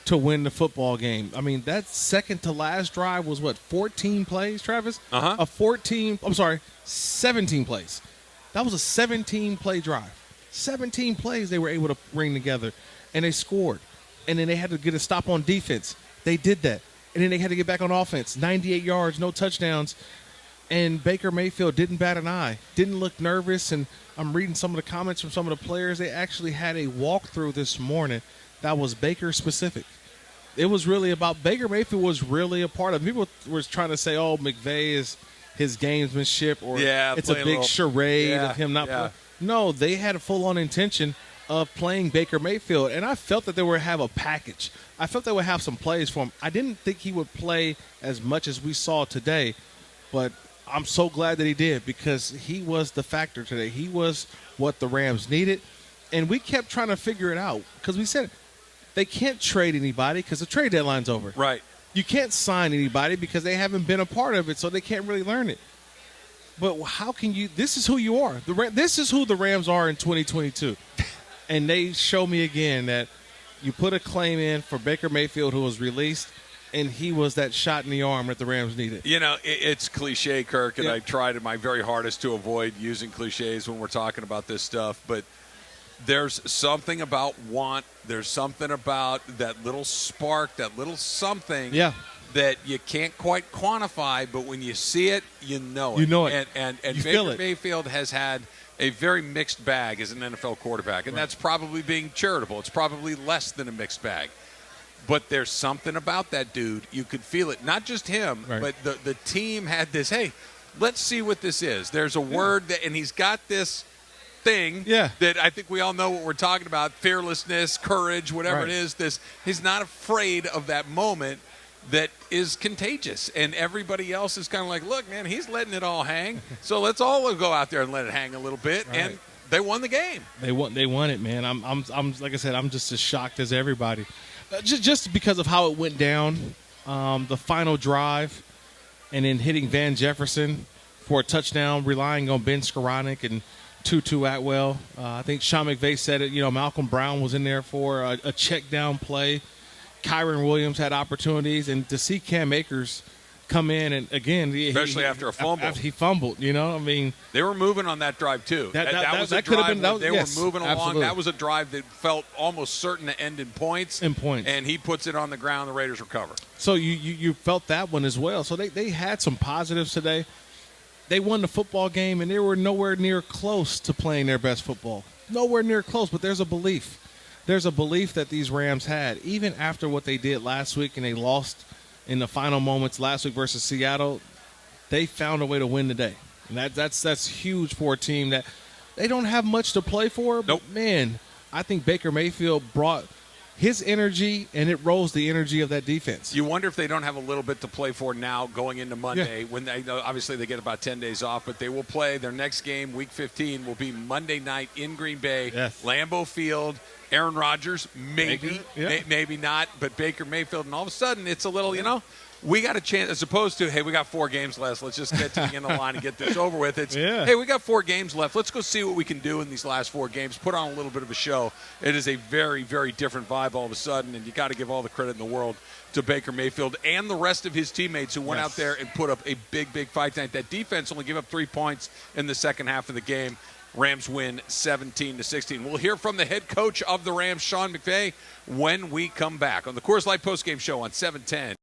Speaker 5: to win the football game. I mean, that second to last drive was, 14 plays, Travis? 17 plays. That was a 17-play drive. 17 plays they were able to bring together, and they scored. And then they had to get a stop on defense. They did that. And then they had to get back on offense. 98 yards, no touchdowns. And Baker Mayfield didn't bat an eye, didn't look nervous. And I'm reading some of the comments from some of the players. They actually had a walkthrough this morning that was Baker specific. It was really about Baker Mayfield was really a part of it. People were trying to say, oh, McVay is his gamesmanship, or it's a big charade of him not playing. No, they had a full-on intention of playing Baker Mayfield, and I felt that they would have a package. I felt they would have some plays for him. I didn't think he would play as much as we saw today, but I'm so glad that he did, because he was the factor today. He was what the Rams needed, and we kept trying to figure it out, because we said they can't trade anybody because the trade deadline's over.
Speaker 4: Right.
Speaker 5: You can't sign anybody because they haven't been a part of it, so they can't really learn it. But how can you – this is who you are. This is who the Rams are in 2022. And they show me again that you put a claim in for Baker Mayfield, who was released, and he was that shot in the arm that the Rams needed.
Speaker 4: You know, it's cliche, Kirk, and I tried my very hardest to avoid using cliches when we're talking about this stuff. But there's something about want. There's something about that little spark, that little something that you can't quite quantify, but when you see it, you know it.
Speaker 5: You know it.
Speaker 4: And
Speaker 5: you
Speaker 4: Baker Mayfield has had a very mixed bag as an NFL quarterback, and that's probably being charitable. It's probably less than a mixed bag. But there's something about that dude. You could feel it. Not just him, but the team had this, hey, let's see what this is. There's a word, that, and he's got this thing that I think we all know what we're talking about, fearlessness, courage, whatever it is. He's not afraid of that moment that is contagious. And everybody else is kind of like, look, man, he's letting it all hang. So let's all go out there and let it hang a little bit. And they won the game.
Speaker 5: They won it, man. I'm like I said, I'm just as shocked as everybody. Just because of how it went down, the final drive, and then hitting Van Jefferson for a touchdown, relying on Ben Skoranek and Tutu Atwell. I think Sean McVay said it. You know, Malcolm Brown was in there for a check down play. Kyron Williams had opportunities, and to see Cam Akers come in and again,
Speaker 4: especially after a fumble,
Speaker 5: after he fumbled. You know, I mean,
Speaker 4: they were moving on that drive too. That was a drive. They were moving along. Absolutely. That was a drive that felt almost certain to end in points. And he puts it on the ground. The Raiders recover.
Speaker 5: So you felt that one as well. So they had some positives today. they won the football game, and they were nowhere near close to playing their best football. Nowhere near close, but there's a belief. There's a belief that these Rams had, even after what they did last week and they lost in the final moments last week versus Seattle. They found a way to win today. And that's huge for a team that they don't have much to play for. But, man, I think Baker Mayfield brought his energy, and it rose the energy of that defense.
Speaker 4: You wonder if they don't have a little bit to play for now going into Monday when they obviously they get about 10 days off, but they will play their next game, Week 15, will be Monday night in Green Bay, Lambeau Field. Aaron Rodgers, maybe not, but Baker Mayfield, and all of a sudden it's a little, we got a chance, as opposed to, hey, we got 4 games left. Let's just get to the end of the line and get this over with. It's, hey, we got 4 games left. Let's go see what we can do in these last 4 games. Put on a little bit of a show. It is a very, very different vibe all of a sudden, and you got to give all the credit in the world to Baker Mayfield and the rest of his teammates who went out there and put up a big, big fight tonight. That defense only gave up 3 points in the second half of the game. Rams win 17-16. We'll hear from the head coach of the Rams, Sean McVay, when we come back on the Coors Light postgame show on 710.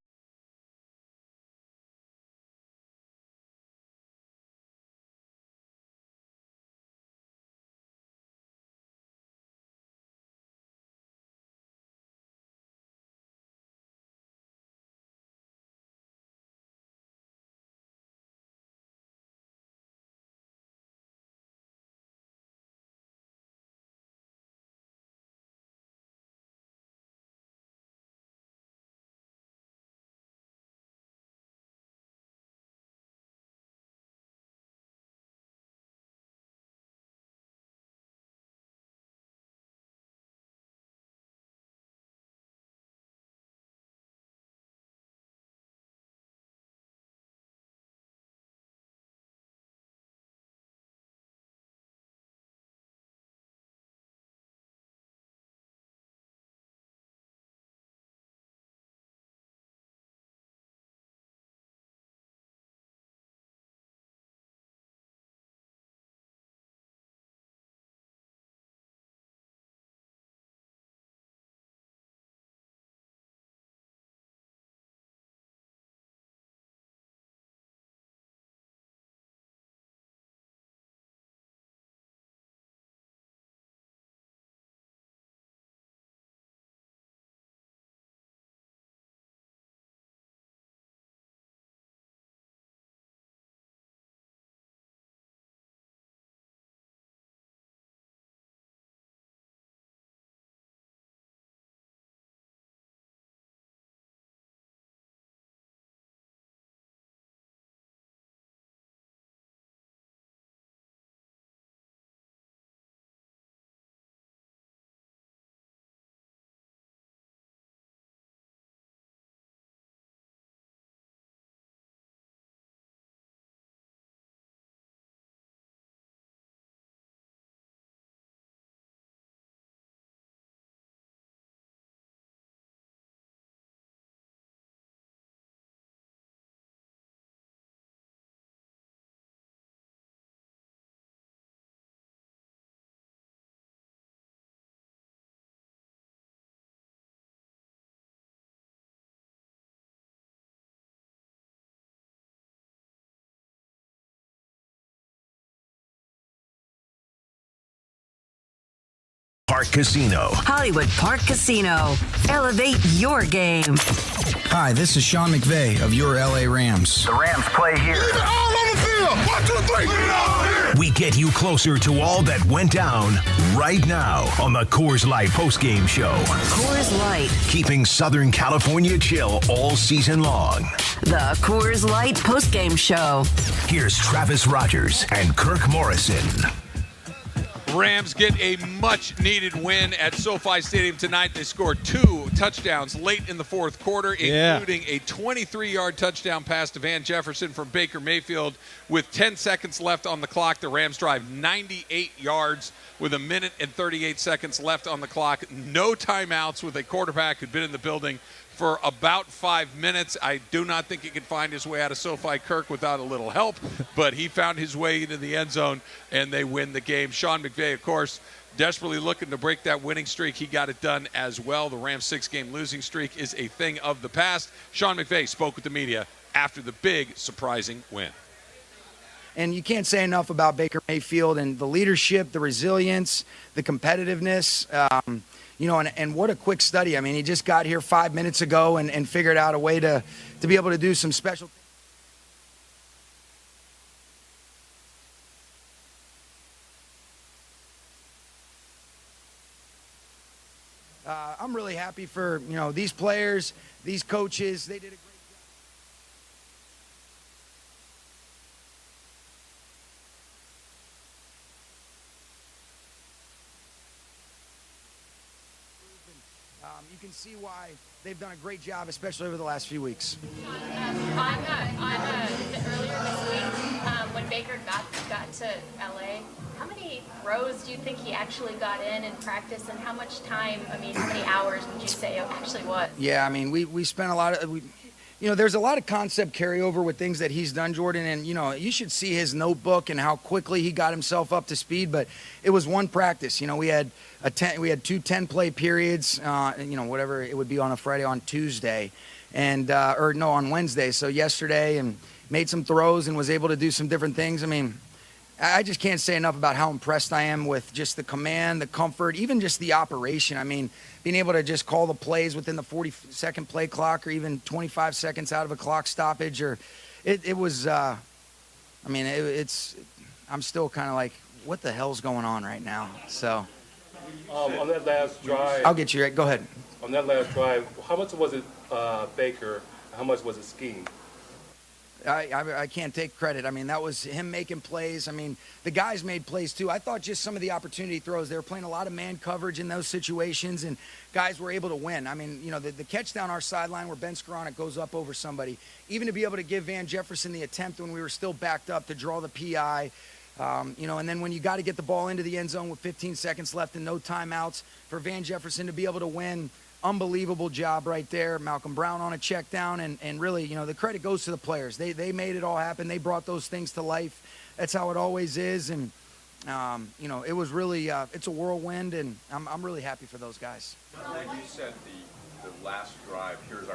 Speaker 1: Park Casino.
Speaker 3: Hollywood Park Casino. Elevate your game.
Speaker 2: Hi, this is Sean McVay of your LA Rams.
Speaker 1: The Rams play here.
Speaker 7: Leave it all on the field. 1, 2, 3. Put it all here.
Speaker 1: We get you closer to all that went down right now on the Coors Light postgame show.
Speaker 3: Coors Light.
Speaker 1: Keeping Southern California chill all season long.
Speaker 3: The Coors Light postgame show.
Speaker 1: Here's Travis Rogers and Kirk Morrison.
Speaker 4: Rams get a much-needed win at SoFi Stadium tonight. They scored 2 touchdowns late in the fourth quarter, including a 23-yard touchdown pass to Van Jefferson from Baker Mayfield. With 10 seconds left on the clock, the Rams drive 98 yards with 1 minute and 38 seconds left on the clock. No timeouts with a quarterback who'd been in the building for about 5 minutes. I do not think he could find his way out of SoFi Kirk without a little help, but he found his way into the end zone, and they win the game. Sean McVay, of course, desperately looking to break that winning streak. He got it done as well. The Rams' 6-game losing streak is a thing of the past. Sean McVay spoke with the media after the big, surprising win.
Speaker 9: And you can't say enough about Baker Mayfield and the leadership, the resilience, the competitiveness. And what a quick study. I mean, he just got here 5 minutes ago and figured out a way to be able to do some special things. I'm really happy for, these players, these coaches. They did a great job. You can see why they've done a great job, especially over the last few weeks.
Speaker 21: Earlier this week, when Baker got to LA, how many throws do you think he actually got in practice, and how much time, how many hours would you say it actually was?
Speaker 9: Yeah, we spent a lot of, there's a lot of concept carryover with things that he's done, Jordan, and, you should see his notebook and how quickly he got himself up to speed, but it was one practice. We had two 10-play periods, whatever it would be on a Friday, on Tuesday, and on Wednesday. So yesterday, and made some throws and was able to do some different things. I just can't say enough about how impressed I am with just the command, the comfort, even just the operation. Being able to just call the plays within the 40-second play clock, or even 25 seconds out of a clock stoppage, or it was. I'm still kind of like, what the hell's going on right now? So.
Speaker 22: On that last drive.
Speaker 9: I'll get you right. Go ahead.
Speaker 22: On that last drive, how much was it Baker? How much was it scheme?
Speaker 9: I can't take credit. That was him making plays. The guys made plays too. I thought just some of the opportunity throws, they were playing a lot of man coverage in those situations, and guys were able to win. The catch down our sideline where Ben Skoranek goes up over somebody, even to be able to give Van Jefferson the attempt when we were still backed up to draw the PI. And then when you got to get the ball into the end zone with 15 seconds left and no timeouts, for Van Jefferson to be able to win, unbelievable job right there. Malcolm Brown on a check down, and really, the credit goes to the players. They made it all happen. They brought those things to life. That's how it always is, and it was really it's a whirlwind, and I'm really happy for those guys.
Speaker 23: Like you said, the last drive, here's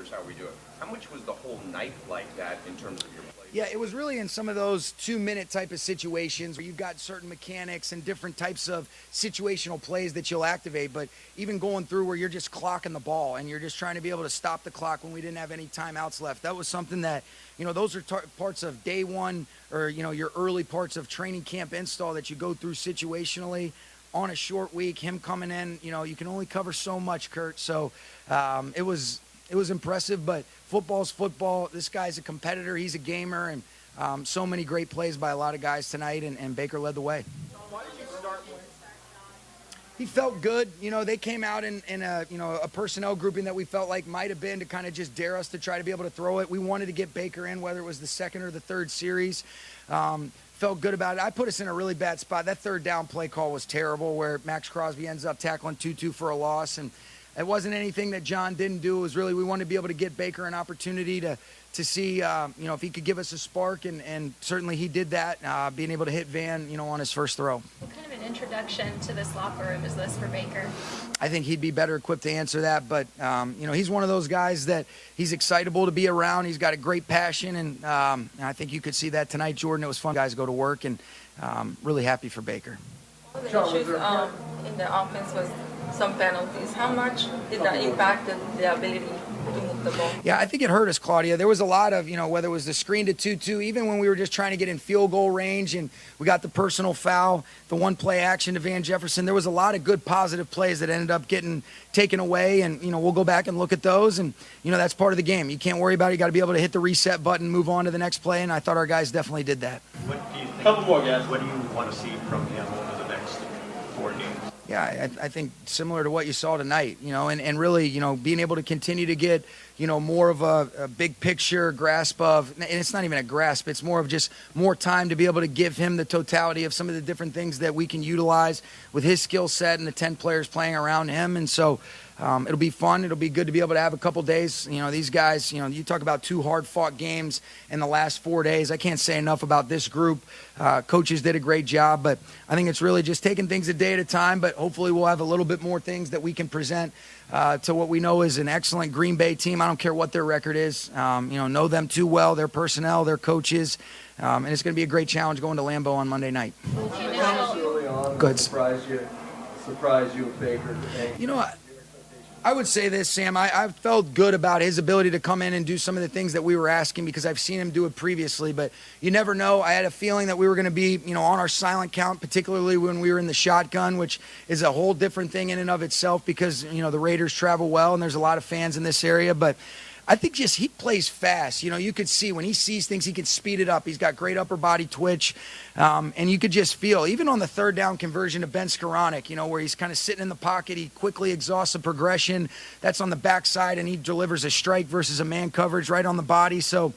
Speaker 23: how we do it. How much was the whole night like that in terms of your play?
Speaker 9: Yeah, it was really in some of those 2-minute type of situations where you've got certain mechanics and different types of situational plays that you'll activate. But even going through where you're just clocking the ball and you're just trying to be able to stop the clock when we didn't have any timeouts left, that was something that, those are parts of day one, or, your early parts of training camp install that you go through situationally on a short week. Him coming in, you can only cover so much, Kurt. So it was impressive, but football's football. This guy's a competitor. He's a gamer, and so many great plays by a lot of guys tonight, and Baker led the way.
Speaker 22: Why did you start with?
Speaker 9: He felt good. They came out in a personnel grouping that we felt like might have been to kind of just dare us to try to be able to throw it. We wanted to get Baker in, whether it was the second or the third series. Felt good about it. I put us in a really bad spot. That third down play call was terrible, where Max Crosby ends up tackling Tutu for a loss, and it wasn't anything that John didn't do. It was really, we wanted to be able to get Baker an opportunity to see, if he could give us a spark, and certainly he did that, being able to hit Van, on his first throw.
Speaker 21: What kind of an introduction to this locker room is this for Baker?
Speaker 9: I think he'd be better equipped to answer that, but, he's one of those guys that he's excitable to be around. He's got a great passion, and I think you could see that tonight, Jordan. It was fun. Guys go to work, and really happy for Baker.
Speaker 24: One of the issues in the offense was some penalties. How much did that impact the ability to move the ball?
Speaker 9: Yeah, I think it hurt us, Claudia. There was a lot of, whether it was the screen to 2-2, even when we were just trying to get in field goal range and we got the personal foul, the one play action to Van Jefferson, there was a lot of good positive plays that ended up getting taken away, and, we'll go back and look at those, and, that's part of the game. You can't worry about it. You got to be able to hit the reset button, move on to the next play, and I thought our guys definitely did that.
Speaker 25: What do you think? Couple more, guys. What do you want to see from him over the next 4 games?
Speaker 9: Yeah, I think similar to what you saw tonight, and really, being able to continue to get, more of a big picture grasp of, and it's not even a grasp, it's more of just more time to be able to give him the totality of some of the different things that we can utilize with his skill set and the 10 players playing around him. And so, it'll be fun. It'll be good to be able to have a couple days. These guys, you talk about 2 hard-fought games in the last 4 days. I can't say enough about this group. Coaches did a great job, but I think it's really just taking things a day at a time, but hopefully we'll have a little bit more things that we can present to what we know is an excellent Green Bay team. I don't care what their record is. Know them too well, their personnel, their coaches, and it's going to be a great challenge going to Lambeau on Monday night.
Speaker 8: Early on,
Speaker 9: Good.
Speaker 8: Surprise you with Baker today.
Speaker 9: I would say this, Sam. I felt good about his ability to come in and do some of the things that we were asking because I've seen him do it previously, but you never know. I had a feeling that we were going to be, on our silent count, particularly when we were in the shotgun, which is a whole different thing in and of itself because, the Raiders travel well and there's a lot of fans in this area, but I think just he plays fast. You could see when he sees things, he can speed it up. He's got great upper body twitch, and you could just feel, even on the third down conversion to Ben Skoranek, where he's kind of sitting in the pocket, he quickly exhausts a progression. That's on the backside, and he delivers a strike versus a man coverage right on the body. So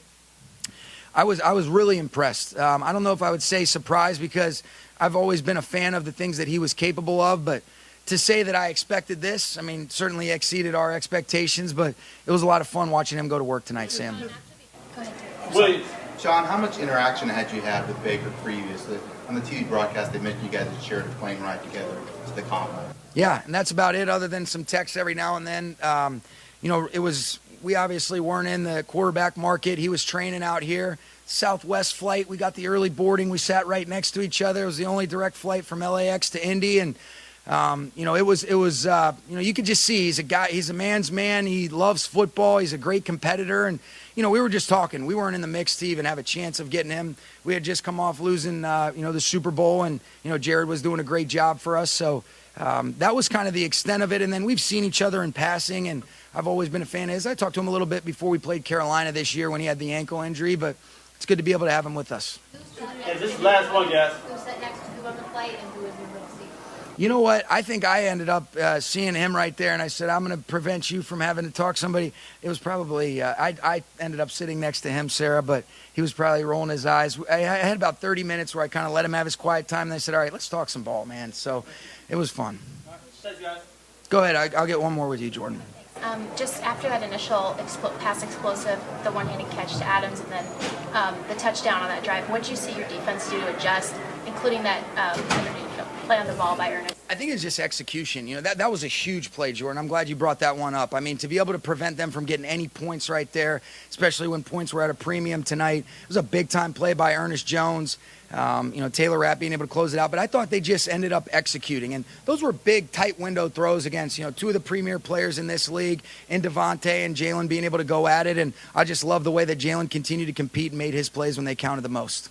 Speaker 9: I was really impressed. I don't know if I would say surprised because I've always been a fan of the things that he was capable of, but to say that I expected this, certainly exceeded our expectations, but it was a lot of fun watching him go to work tonight, Sam.
Speaker 8: Williams. Sean, how much interaction had you had with Baker previously? On the TV broadcast, they mentioned you guys had shared a plane ride together to the combine.
Speaker 9: Yeah, and that's about it other than some texts every now and then. We obviously weren't in the quarterback market. He was training out here. Southwest flight, we got the early boarding. We sat right next to each other. It was the only direct flight from LAX to Indy, and it was you could just see he's a man's man. He loves football. He's a great competitor. And, we were just talking. We weren't in the mix to even have a chance of getting him. We had just come off losing, the Super Bowl, and, Jared was doing a great job for us. So that was kind of the extent of it. And then we've seen each other in passing, and I've always been a fan of his. I talked to him a little bit before we played Carolina this year when he had the ankle injury, but it's good to be able to have him with us.
Speaker 8: And this is the last one, guys.
Speaker 21: Who sat next to you on the flight and who was in the seat?
Speaker 9: You know what? I think I ended up seeing him right there, and I said, I'm going to prevent you from having to talk to somebody. It was probably, I ended up sitting next to him, Sarah, but he was probably rolling his eyes. I had about 30 minutes where I kind of let him have his quiet time, and I said, all right, let's talk some ball, man. So it was fun. Go ahead. I'll get one more with you, Jordan.
Speaker 21: Just after that initial pass explosive, the one-handed catch to Adams, and then the touchdown on that drive, what did you see your defense do to adjust, including that play on the ball by Ernest?
Speaker 9: I think it's just execution. That was a huge play, Jordan. I'm glad you brought that one up. To be able to prevent them from getting any points right there, especially when points were at a premium tonight, it was a big-time play by Ernest Jones. Taylor Rapp being able to close it out. But I thought they just ended up executing. And those were big, tight window throws against, two of the premier players in this league, and Devontae and Jalen being able to go at it. And I just love the way that Jalen continued to compete and made his plays when they counted the most.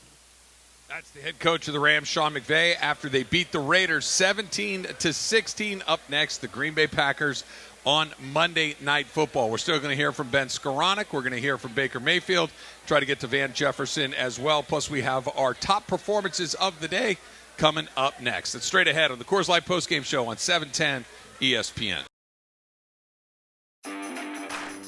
Speaker 4: That's the head coach of the Rams, Sean McVay, after they beat the Raiders 17-16. Up next, the Green Bay Packers on Monday Night Football. We're still going to hear from Ben Skoranek. We're going to hear from Baker Mayfield. Try to get to Van Jefferson as well. Plus, we have our top performances of the day coming up next. It's straight ahead on the Coors Light postgame show on 710 ESPN.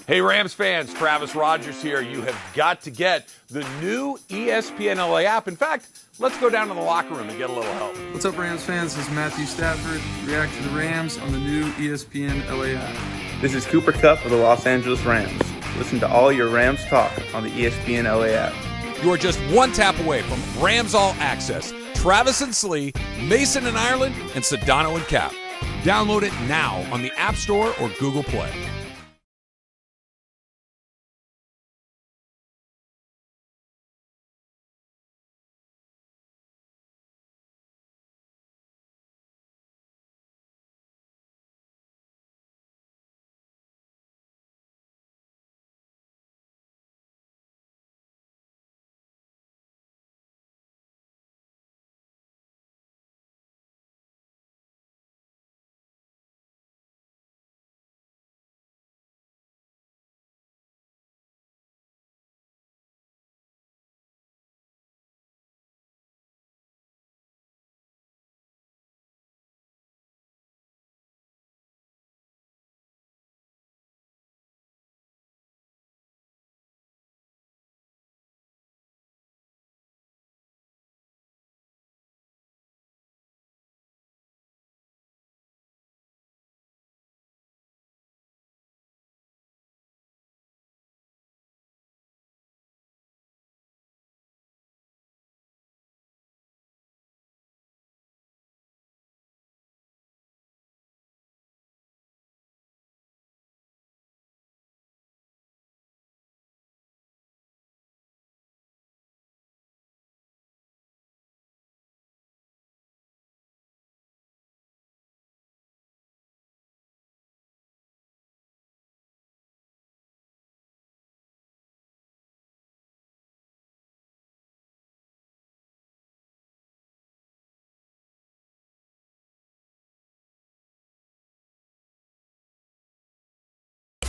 Speaker 10: Hey, Rams fans, Travis Rogers here. You have got to get the new ESPNLA app. In fact, let's go down to the locker room and get a little help.
Speaker 15: What's up, Rams fans? This is Matthew Stafford. React to the Rams on the new ESPNLA app.
Speaker 16: This is Cooper Kupp of the Los Angeles Rams. Listen to all your Rams talk on the ESPNLA app.
Speaker 4: You are just one tap away from Rams All Access. Travis and Slee, Mason and Ireland, and Sedano and Cap. Download it now on the App Store or Google Play.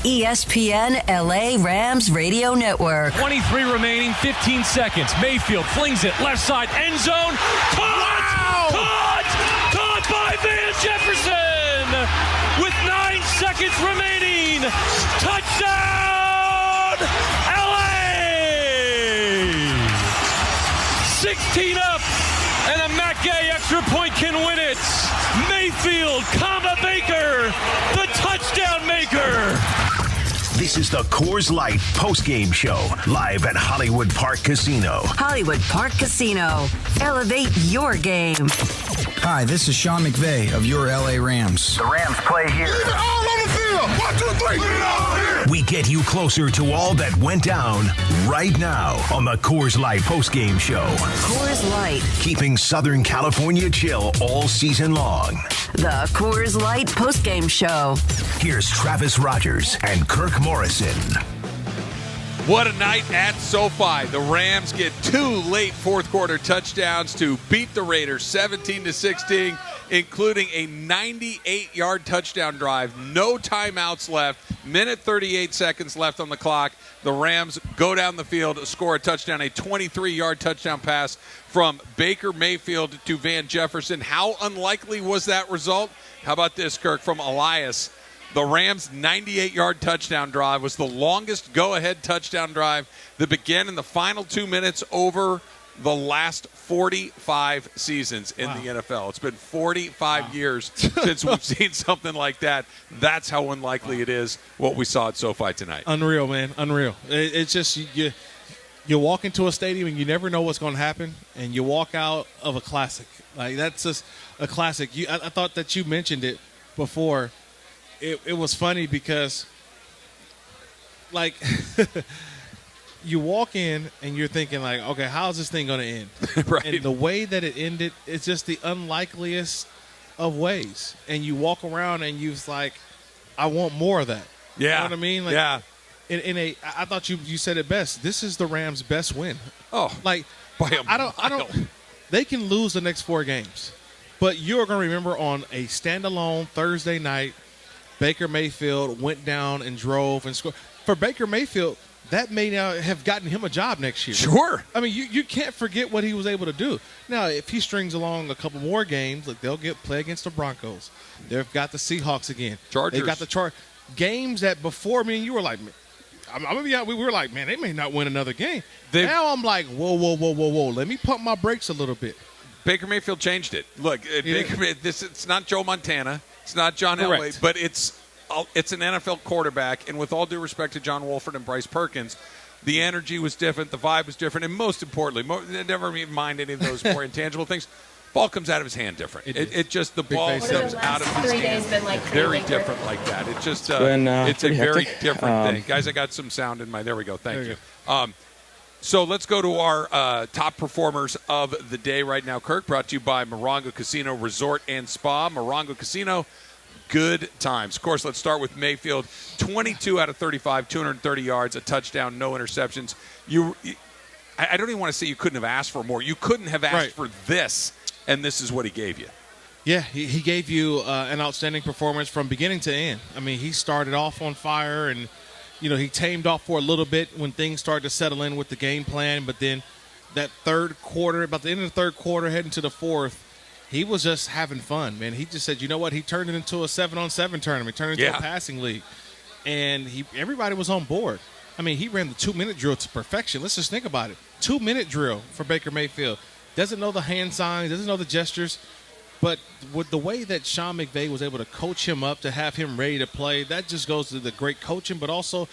Speaker 3: ESPNLA Rams Radio Network.
Speaker 6: 23 remaining, 15 seconds. Mayfield flings it left side, end zone. Caught! Wow. Caught by Van Jefferson with 9 seconds remaining. Touchdown, LA! 16 up, and a Matt Gay extra point can win it. Mayfield, Baker, the touchdown maker.
Speaker 1: This is the Coors Light postgame show, live at Hollywood Park Casino.
Speaker 3: Hollywood Park Casino. Elevate your game.
Speaker 2: Hi, this is Sean McVay of your LA Rams.
Speaker 1: The Rams play here.
Speaker 7: Leave it all on the field. 1, 2, 3. Put it all here.
Speaker 1: We get you closer to all that went down right now on the Coors Light postgame show.
Speaker 3: Coors Light.
Speaker 1: Keeping Southern California chill all season long.
Speaker 3: The Coors Light postgame show.
Speaker 1: Here's Travis Rogers and Kirk Morrison.
Speaker 4: What a night at SoFi. The Rams get 2 late fourth quarter touchdowns to beat the Raiders 17-16, including a 98-yard touchdown drive. No timeouts left. Minute 38 seconds left on the clock. The Rams go down the field, score a touchdown, a 23-yard touchdown pass from Baker Mayfield to Van Jefferson. How unlikely was that result? How about this, Kirk, from Elias? The Rams' 98-yard touchdown drive was the longest go-ahead touchdown drive that began in the final 2 minutes over the last 45 seasons in the NFL. It's been 45 years since we've seen something like that. That's how unlikely it is what we saw at SoFi tonight.
Speaker 5: Unreal, man. Unreal. It's just you walk into a stadium and you never know what's going to happen, and you walk out of a classic. Like, that's just a classic. I thought that you mentioned it before. It was funny because, like, you walk in and you're thinking, like, okay, how's this thing going to end?
Speaker 4: Right.
Speaker 5: And the way that it ended, it's just the unlikeliest of ways. And you walk around and you're like, I want more of that.
Speaker 4: Yeah.
Speaker 5: You know what I mean? Like,
Speaker 4: yeah.
Speaker 5: I thought you said it best. This is the Rams' best win.
Speaker 4: Oh,
Speaker 5: like,
Speaker 4: by a
Speaker 5: I don't. They can lose the next 4 games, but you're going to remember on a standalone Thursday night, Baker Mayfield went down and drove and scored. For Baker Mayfield, that may now have gotten him a job next year.
Speaker 4: Sure.
Speaker 5: I mean, you can't forget what he was able to do. Now, if he strings along a couple more games, like they'll play against the Broncos. They've got the Seahawks again.
Speaker 4: Chargers.
Speaker 5: They've got the games that before me and you were like, I'm going to be out. We were like, man, they may not win another game. Now I'm like, whoa. Let me pump my brakes a little bit.
Speaker 4: Baker Mayfield changed it. Look, it's not Joe Montana. It's not John Elway, but it's an NFL quarterback. And with all due respect to John Wolford and Bryce Perkins, the energy was different, the vibe was different, and most importantly, never mind any of those more intangible things. Ball comes out of his hand different. The ball comes out of his hand very different like that. It's just it's a very different thing. Guys, I got some sound in my. There we go. Thank you. So let's go to our top performers of the day right now. Kirk, brought to you by Morongo Casino Resort and Spa. Morongo Casino, good times. Of course, let's start with Mayfield. 22 out of 35, 230 yards, a touchdown, no interceptions. I don't even want to say you couldn't have asked for more. You couldn't have asked for this, and this is what he gave you.
Speaker 5: Yeah, he gave you an outstanding performance from beginning to end. I mean, he started off on fire and – he tamed off for a little bit when things started to settle in with the game plan. But then that third quarter, about the end of the third quarter, heading to the fourth, he was just having fun, man. He just said, you know what? He turned it into a 7-on-7 tournament, turned it into a passing league. And everybody was on board. I mean, he ran the 2-minute drill to perfection. Let's just think about it. 2-minute drill for Baker Mayfield. Doesn't know the hand signs, doesn't know the gestures. But with the way that Sean McVay was able to coach him up to have him ready to play, that just goes to the great coaching, but also,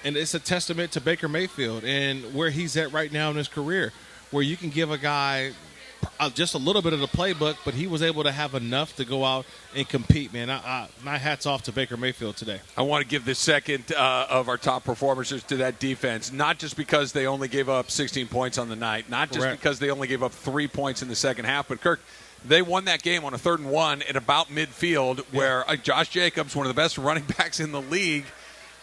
Speaker 5: and it's a testament to Baker Mayfield and where he's at right now in his career, where you can give a guy just a little bit of the playbook, but he was able to have enough to go out and compete, man. My hat's off to Baker Mayfield today.
Speaker 4: I want to give the second of our top performers to that defense, not just because they only gave up 16 points on the night, not just because they only gave up 3 points in the second half, but Kirk, they won that game on a 3rd and 1 at about midfield where Josh Jacobs, one of the best running backs in the league,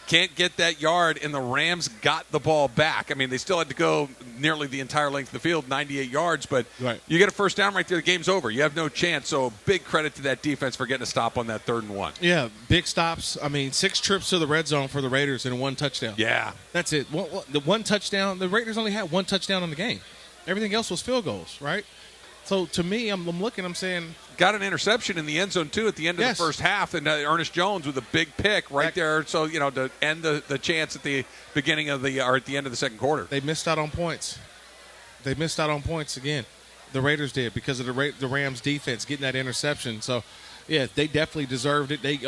Speaker 4: can't get that yard, and the Rams got the ball back. I mean, they still had to go nearly the entire length of the field, 98 yards, but you get a first down right there, the game's over. You have no chance. So big credit to that defense for getting a stop on that 3rd and 1.
Speaker 5: Yeah, big stops. I mean, 6 trips to the red zone for the Raiders and 1 touchdown.
Speaker 4: Yeah.
Speaker 5: That's it. The 1 touchdown, the Raiders only had 1 touchdown in the game. Everything else was field goals, right? So to me, I'm looking, I'm saying.
Speaker 4: Got an interception in the end zone, too, at the end of the first half. And Ernest Jones with a big pick right there. So, to end the chance at the beginning of or at the end of the second quarter.
Speaker 5: They missed out on points. They missed out on points again. The Raiders did because of the Rams defense getting that interception. So, yeah, they definitely deserved it. They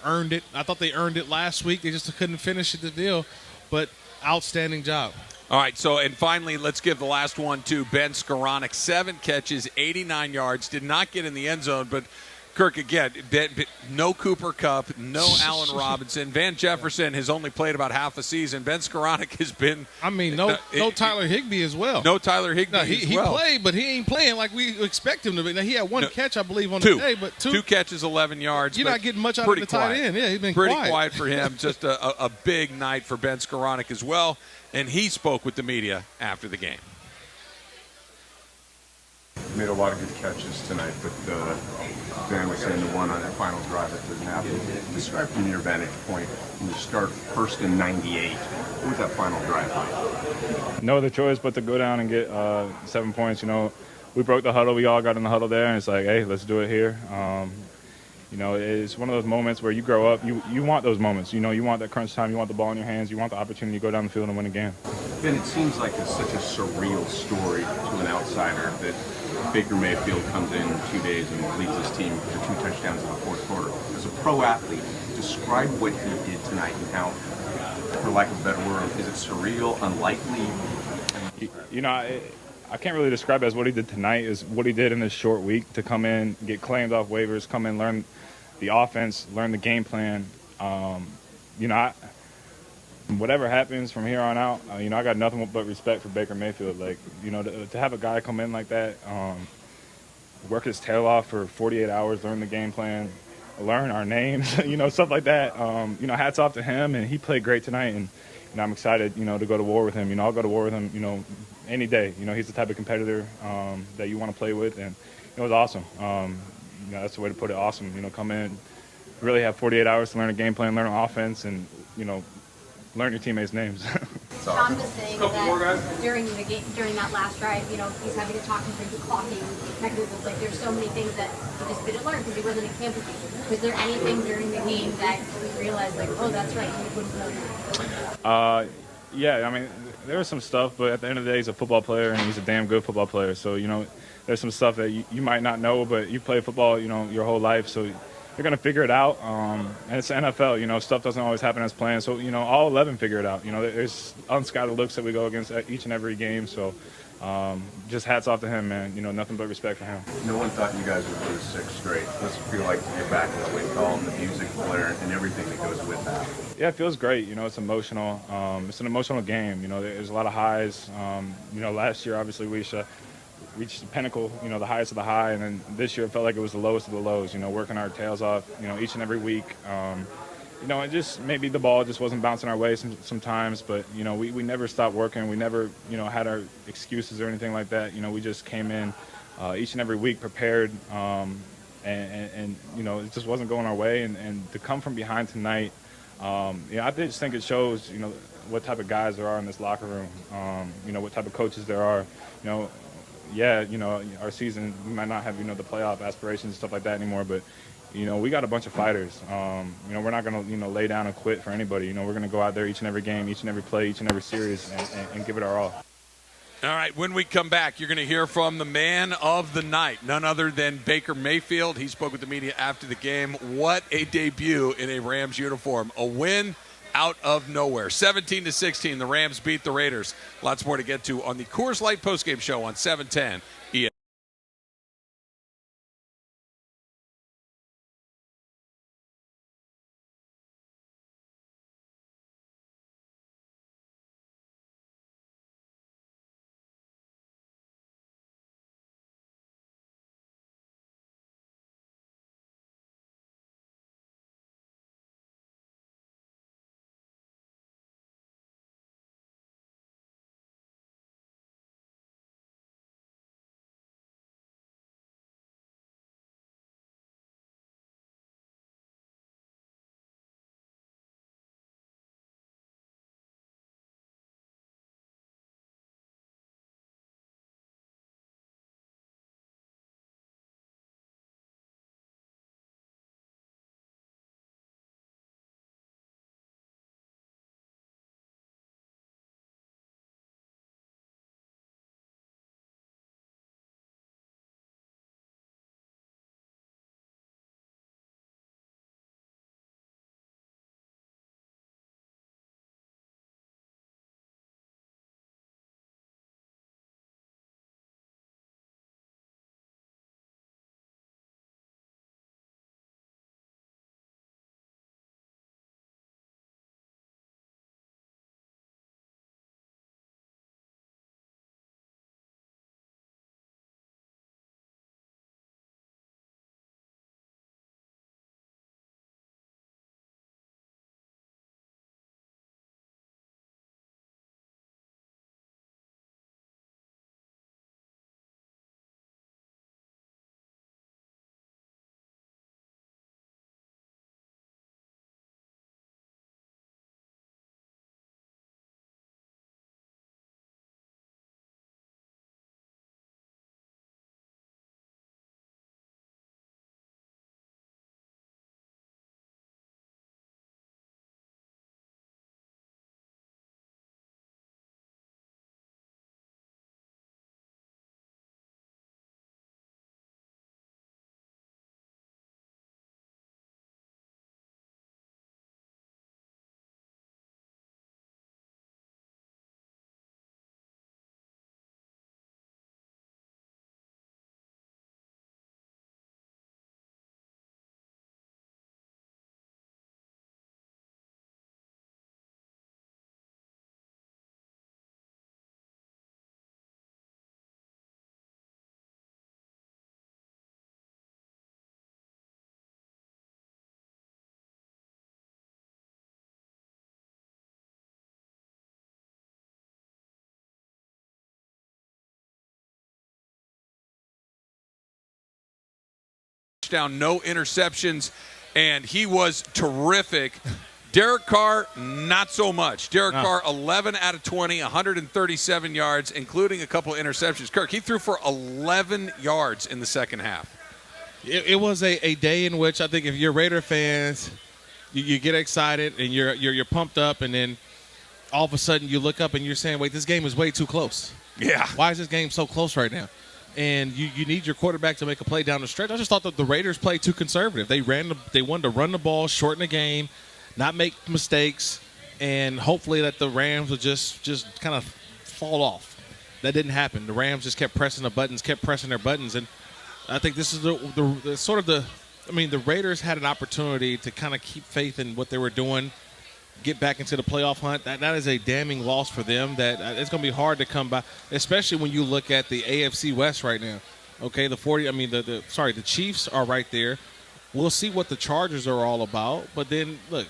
Speaker 5: earned it. I thought they earned it last week. They just couldn't finish the deal. But outstanding job.
Speaker 4: All right, so and finally, let's give the last one to Ben Skoranek. 7 catches, 89 yards, did not get in the end zone, but Kirk, again, no Cooper Kupp, no Allen Robinson. Van Jefferson has only played about half a season. Ben Skoranek has been –
Speaker 5: no Tyler Higbee as well.
Speaker 4: No Tyler Higbee as well.
Speaker 5: He played, but he ain't playing like we expect him to be. Now, he had 1 catch, I believe, on the day. But
Speaker 4: 2 catches, 11 yards.
Speaker 5: You're not getting much out of the tight end. Yeah, he's been
Speaker 4: pretty quiet for him. Just a big night for Ben Skoranek as well. And he spoke with the media after the game.
Speaker 23: Made a lot of good catches tonight, but Van was saying the one on that final drive that didn't happen. Describe from your vantage point when you start 1st and 98. What was that final drive like?
Speaker 11: No other choice but to go down and get 7 points. We broke the huddle. We all got in the huddle there, and it's like, hey, let's do it here. It's one of those moments where you grow up. You want those moments. You want that crunch time. You want the ball in your hands. You want the opportunity to go down the field and win a game.
Speaker 23: Ben, it seems like it's such a surreal story to an outsider that Baker Mayfield comes in 2 days and leads his team to 2 touchdowns in the 4th quarter. As a pro athlete, describe what he did tonight and how, for lack of a better word, is it surreal, unlikely?
Speaker 11: I can't really describe it as what he did tonight. Is what he did in this short week to come in, get claimed off waivers, come in, learn the offense, learn the game plan. Whatever happens from here on out, I got nothing but respect for Baker Mayfield. To have a guy come in like that, work his tail off for 48 hours, learn the game plan, learn our names, stuff like that. Hats off to him, and he played great tonight, and I'm excited, to go to war with him. I'll go to war with him, any day. He's the type of competitor that you want to play with, and it was awesome. That's the way to put it, awesome. Come in, really have 48 hours to learn a game plan, learn an offense, and, learn your teammates' names.
Speaker 12: Sean was saying that during the game, during that last drive, he's having to talk through the clocking mechanisms. Like, there's so many things that he just didn't learn because he wasn't in camp with you. Was there anything during the game that you realized, like, oh, that's right, you wouldn't know?
Speaker 11: Yeah, there was some stuff, but at the end of the day, he's a football player, and he's a damn good football player. So, there's some stuff that you might not know, but you play football, your whole life, so you're going to figure it out. And it's the NFL, stuff doesn't always happen as planned. So, all 11 figure it out. There's unscattered looks that we go against each and every game. So, just hats off to him, man. Nothing but respect for him.
Speaker 23: No one thought you guys would lose 6 straight. What's it feel like to get back in the win column, the music blaring, and everything that goes with that?
Speaker 11: Yeah, it feels great. It's emotional. It's an emotional game. There's a lot of highs. Last year, obviously, we reached the pinnacle, the highest of the high, and then this year it felt like it was the lowest of the lows, working our tails off, each and every week. It just maybe the ball just wasn't bouncing our way sometimes, but, we never stopped working. We never, had our excuses or anything like that. We just came in each and every week prepared, and it just wasn't going our way. And to come from behind tonight, I just think it shows, what type of guys there are in this locker room, what type of coaches there are, our season, we might not have, the playoff aspirations and stuff like that anymore, but, we got a bunch of fighters. We're not going to, lay down and quit for anybody. We're going to go out there each and every game, each and every play, each and every series, and give it our all.
Speaker 4: All right, when we come back, you're going to hear from the man of the night, none other than Baker Mayfield. He spoke with the media after the game. What a debut in a Rams uniform. A win out of nowhere. 17-16, the Rams beat the Raiders. Lots more to get to on the Coors Light postgame show on 710 ESPN. touchdown, no interceptions, and he was terrific. Derek Carr, not so much. Derek Carr, 11 out of 20, 137 yards, including a couple of interceptions. Kirk, he threw for 11 yards in the second half.
Speaker 5: It was a day in which I think if you're Raider fans, you get excited and you're pumped up, and then all of a sudden you look up and you're saying, wait, this game is way too close.
Speaker 4: Yeah.
Speaker 5: Why is this game so close right now? And you need your quarterback to make a play down the stretch. I just thought that the Raiders played too conservative. They wanted to run the ball, shorten the game, not make mistakes, and hopefully that the Rams would just kind of fall off. That didn't happen. The Rams just kept pressing their buttons, and I think this is the Raiders had an opportunity to kind of keep faith in what they were doing, get back into the playoff hunt. That is a damning loss for them. That it's going to be hard to come by, especially when you look at the AFC West right now. Okay, the Chiefs are right there. We'll see what the Chargers are all about, but then look.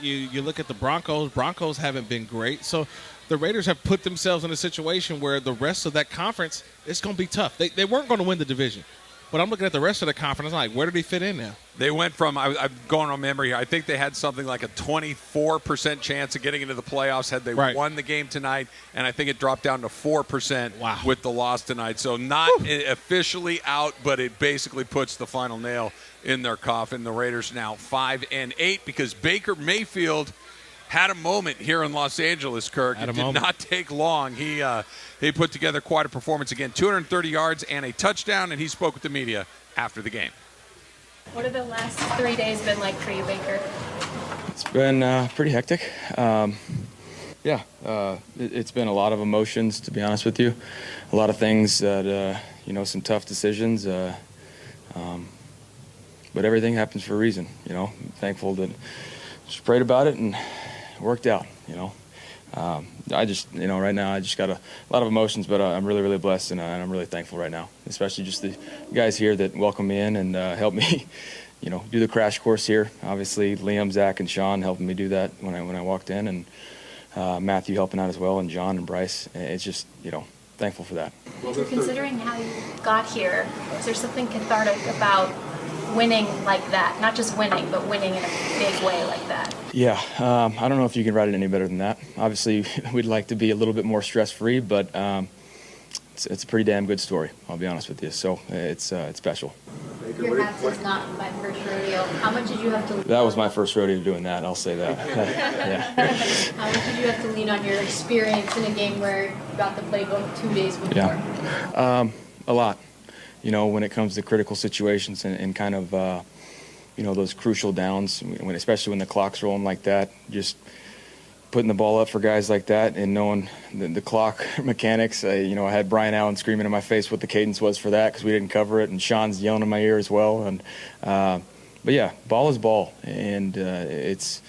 Speaker 5: You look at the Broncos. Broncos haven't been great. So the Raiders have put themselves in a situation where the rest of that conference, it's going to be tough. They weren't going to win the division. But I'm looking at the rest of the conference, I'm like, where do they fit in now?
Speaker 4: They went from, I'm going on memory here, I think they had something like a 24% chance of getting into the playoffs had they won the game tonight, and I think it dropped down to 4% with the loss tonight. So not officially out, but it basically puts the final nail in their coffin. The Raiders now 5-8 because Baker Mayfield had a moment here in Los Angeles, Kirk. It did not take long. He put together quite a performance again, 230 yards and a touchdown, and he spoke with the media after the game.
Speaker 21: What have the last 3 days been like for you, Baker?
Speaker 14: It's been pretty hectic. It's been a lot of emotions, to be honest with you. A lot of things that, some tough decisions. But everything happens for a reason, I'm thankful that just prayed about it and it worked out, right now I just got a lot of emotions, but I'm really, really blessed and I'm really thankful right now, especially just the guys here that welcome me in and help me, do the crash course here. Obviously, Liam, Zach, and Sean helping me do that when I walked in, and Matthew helping out as well, and John and Bryce. It's just, thankful for that.
Speaker 21: So considering how you got here, is there something cathartic about winning like that? Not just winning, but winning in a big way like that.
Speaker 14: Yeah, I don't know if you can write it any better than that. Obviously, we'd like to be a little bit more stress-free, but it's a pretty damn good story, I'll be honest with you. So it's special.
Speaker 12: Your hat says not my first rodeo. How much did you have to lean
Speaker 14: That was my first rodeo doing that, I'll say that. Yeah.
Speaker 12: How much did you have to lean on your experience in a game where you got the playbook 2 days before?
Speaker 14: Yeah, a lot. When it comes to critical situations and kind of, those crucial downs, especially when the clock's rolling like that, just putting the ball up for guys like that and knowing the clock mechanics. I had Brian Allen screaming in my face what the cadence was for that because we didn't cover it, and Sean's yelling in my ear as well. And but yeah, ball is ball, and it's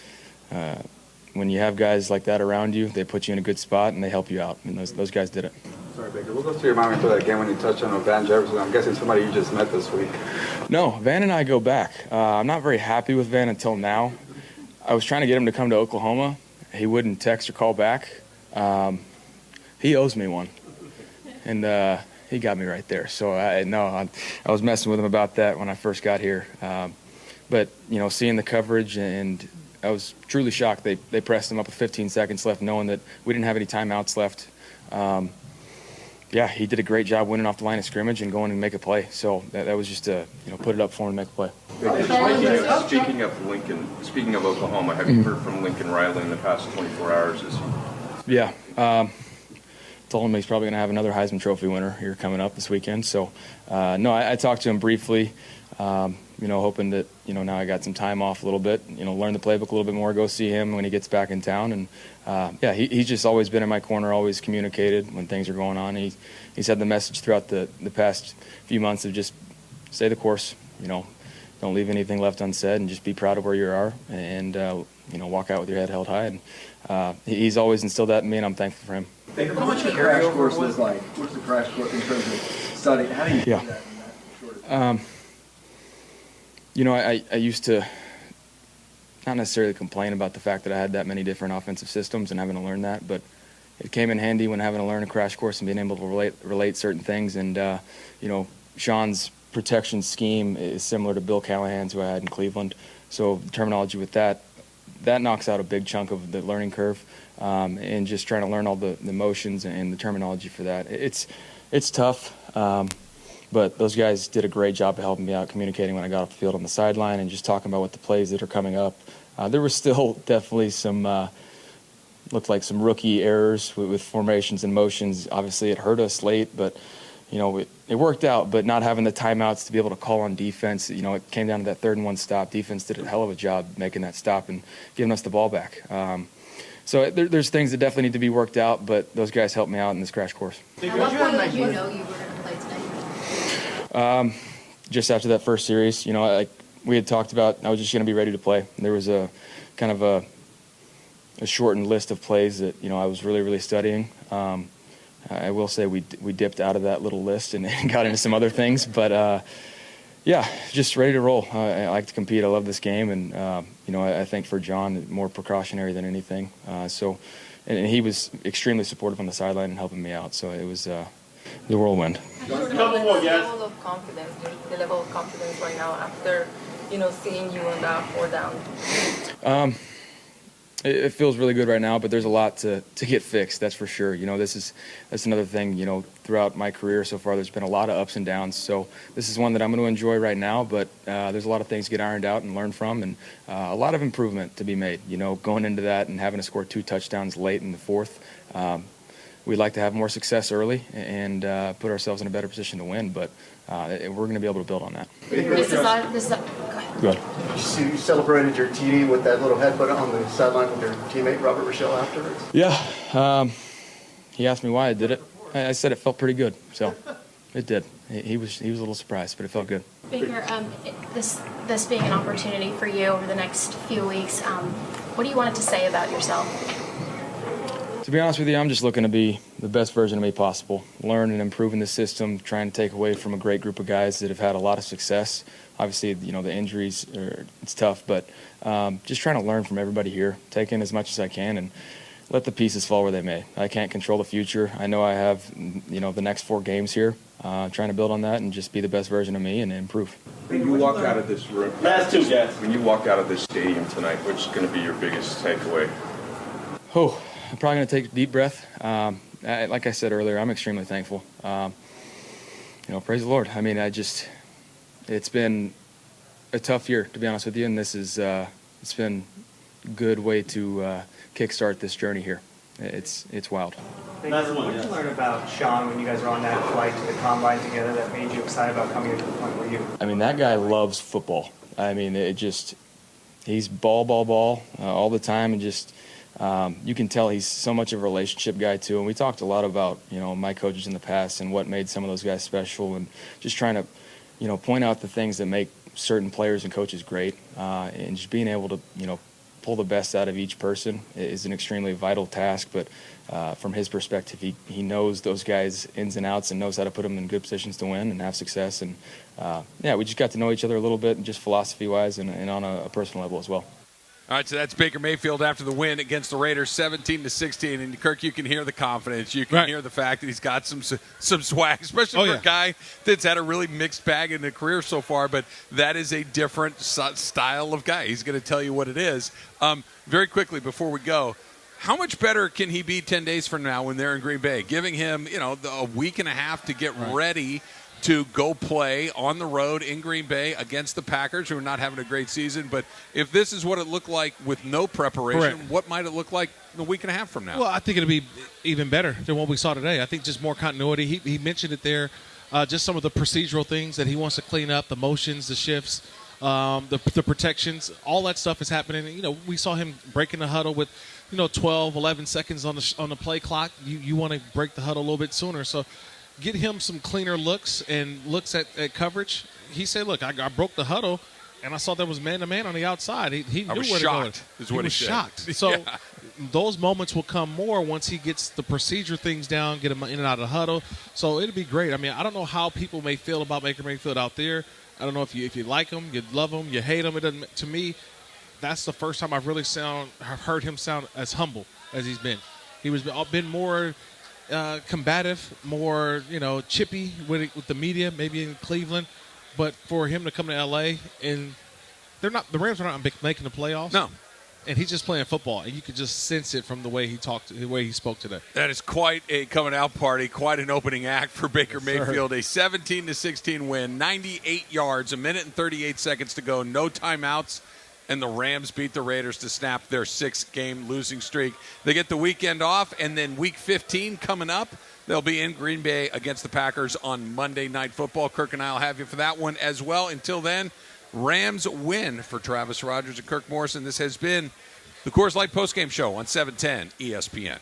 Speaker 14: when you have guys like that around you, they put you in a good spot and they help you out, and those guys did it.
Speaker 17: Sorry, Baker. What goes through your mind after that game when you touched on Van Jefferson? I'm guessing somebody you just met this week.
Speaker 14: No, Van and I go back. I'm not very happy with Van until now. I was trying to get him to come to Oklahoma. He wouldn't text or call back. He owes me one, and he got me right there. So I was messing with him about that when I first got here. But seeing the coverage, and I was truly shocked. They pressed him up with 15 seconds left, knowing that we didn't have any timeouts left. He did a great job winning off the line of scrimmage and going and make a play. So that was just to put it up for him to make a play.
Speaker 23: Speaking of Oklahoma, have you heard from Lincoln Riley in the past 24 hours?
Speaker 14: Yeah. Told him he's probably going to have another Heisman Trophy winner here coming up this weekend. So, I talked to him briefly, hoping that, now I got some time off a little bit, learn the playbook a little bit more, go see him when he gets back in town. And, he's just always been in my corner, always communicated when things are going on. He's had the message throughout the past few months of just stay the course, don't leave anything left unsaid, and just be proud of where you are, and walk out with your head held high. And he's always instilled that in me, and I'm thankful for him.
Speaker 17: How much the crash course was like? What's the crash course in terms of studying? How do you do that in that short time?
Speaker 14: I used to not necessarily complain about the fact that I had that many different offensive systems and having to learn that, but it came in handy when having to learn a crash course and being able to relate certain things. And Sean's protection scheme is similar to Bill Callahan's, who I had in Cleveland. So the terminology with that knocks out a big chunk of the learning curve, and just trying to learn all the motions and the terminology for that. It's tough, but those guys did a great job of helping me out, communicating when I got off the field on the sideline and just talking about what the plays that are coming up. There was still definitely some looked like some rookie errors with formations and motions. Obviously, it hurt us late, but it worked out. But not having the timeouts to be able to call on defense, it came down to that 3rd and 1 stop. Defense did a hell of a job making that stop and giving us the ball back. So there's things that definitely need to be worked out, but those guys helped me out in this crash course.
Speaker 12: At what point did you know you were going to play tonight?
Speaker 14: Just after that first series, we had talked about, I was just going to be ready to play. There was a kind of a shortened list of plays that I was really, really studying. I will say we dipped out of that little list and got into some other things, but just ready to roll. I like to compete. I love this game, and I think for John, more precautionary than anything. And he was extremely supportive on the sideline and helping me out. So it was the whirlwind.
Speaker 24: The level of confidence right now after seeing you on that 4 down.
Speaker 14: It feels really good right now, but there's a lot to get fixed. That's for sure. That's another thing. Throughout my career so far, there's been a lot of ups and downs. So this is one that I'm going to enjoy right now. But there's a lot of things to get ironed out and learn from, and a lot of improvement to be made. Going into that and having to score 2 touchdowns late in the 4th. We'd like to have more success early and put ourselves in a better position to win. But we're going to be able to build on that. Go ahead.
Speaker 17: You celebrated your TD with that little headbutt on the sideline with your teammate Robert Rochelle afterwards?
Speaker 14: Yeah. He asked me why I did it. I said it felt pretty good, so it did. He was a little surprised, but it felt good.
Speaker 21: Baker, this being an opportunity for you over the next few weeks, what do you want it to say about yourself?
Speaker 14: To be honest with you, I'm just looking to be the best version of me possible. Learn and improve in the system, trying to take away from a great group of guys that have had a lot of success. Obviously, the injuries, it's tough, but just trying to learn from everybody here, take in as much as I can, and let the pieces fall where they may. I can't control the future. I know I have, the next 4 games here, trying to build on that and just be the best version of me and improve.
Speaker 23: When you walk out of this room, when you walk out of this stadium tonight, what's going to be your biggest takeaway?
Speaker 14: I'm probably going to take a deep breath. Like I said earlier, I'm extremely thankful. Praise the Lord. I mean, it's been a tough year, to be honest with you, and this is it's been a good way to kickstart this journey here. It's wild.
Speaker 13: What did you learn about Sean when you guys were on that flight to the combine together that made you excited about coming to the point where you?
Speaker 14: I mean, that guy loves football. I mean, he's ball all the time, and just you can tell he's so much of a relationship guy too. And we talked a lot about my coaches in the past and what made some of those guys special, and just trying to point out the things that make certain players and coaches great, and just being able to pull the best out of each person is an extremely vital task. But from his perspective, he knows those guys ins and outs and knows how to put them in good positions to win and have success. And we just got to know each other a little bit, just philosophy-wise and on a personal level as well.
Speaker 4: All right, so that's Baker Mayfield after the win against the Raiders, 17-16. And Kirk, you can hear the confidence. You can hear the fact that he's got some swag, especially for a guy that's had a really mixed bag in the career so far. But that is a different style of guy. He's going to tell you what it is. Very quickly before we go, how much better can he be 10 days from now when they're in Green Bay? Giving him, a week and a half to get ready to go play on the road in Green Bay against the Packers, who are not having a great season. But if this is what it looked like with no preparation, what might it look like a week and a half from now?
Speaker 5: Well, I think it'll be even better than what we saw today. I think just more continuity. He mentioned it there, just some of the procedural things that he wants to clean up, the motions, the shifts, the protections, all that stuff is happening. We saw him breaking the huddle with 12, 11 seconds on the play clock. You want to break the huddle a little bit sooner. So get him some cleaner looks and looks at coverage. He said, look, I broke the huddle, and I saw there was man-to-man on the outside. He knew where to go.
Speaker 4: Is what he said.
Speaker 5: Shocked. So those moments will come more once he gets the procedure things down, get him in and out of the huddle. So it'll be great. I mean, I don't know how people may feel about Baker Mayfield out there. I don't know if you like him, you love him, you hate him. It doesn't. To me, that's the first time I've really heard him sound as humble as he's been. He was been more combative, more chippy with the media, maybe in Cleveland. But for him to come to L.A. and the Rams are not making the playoffs.
Speaker 4: No.
Speaker 5: And he's just playing football, and you could just sense it from the way he talked, the way he spoke today.
Speaker 4: That is quite a coming-out party, quite an opening act for Baker Mayfield. A 17-16 win, 98 yards, 1 minute and 38 seconds to go, no timeouts, and the Rams beat the Raiders to snap their 6-game losing streak. They get the weekend off, and then Week 15 coming up. They'll be in Green Bay against the Packers on Monday Night Football. Kirk and I will have you for that one as well. Until then, Rams win for Travis Rogers and Kirk Morrison. This has been the Coors Light postgame show on 710 ESPN.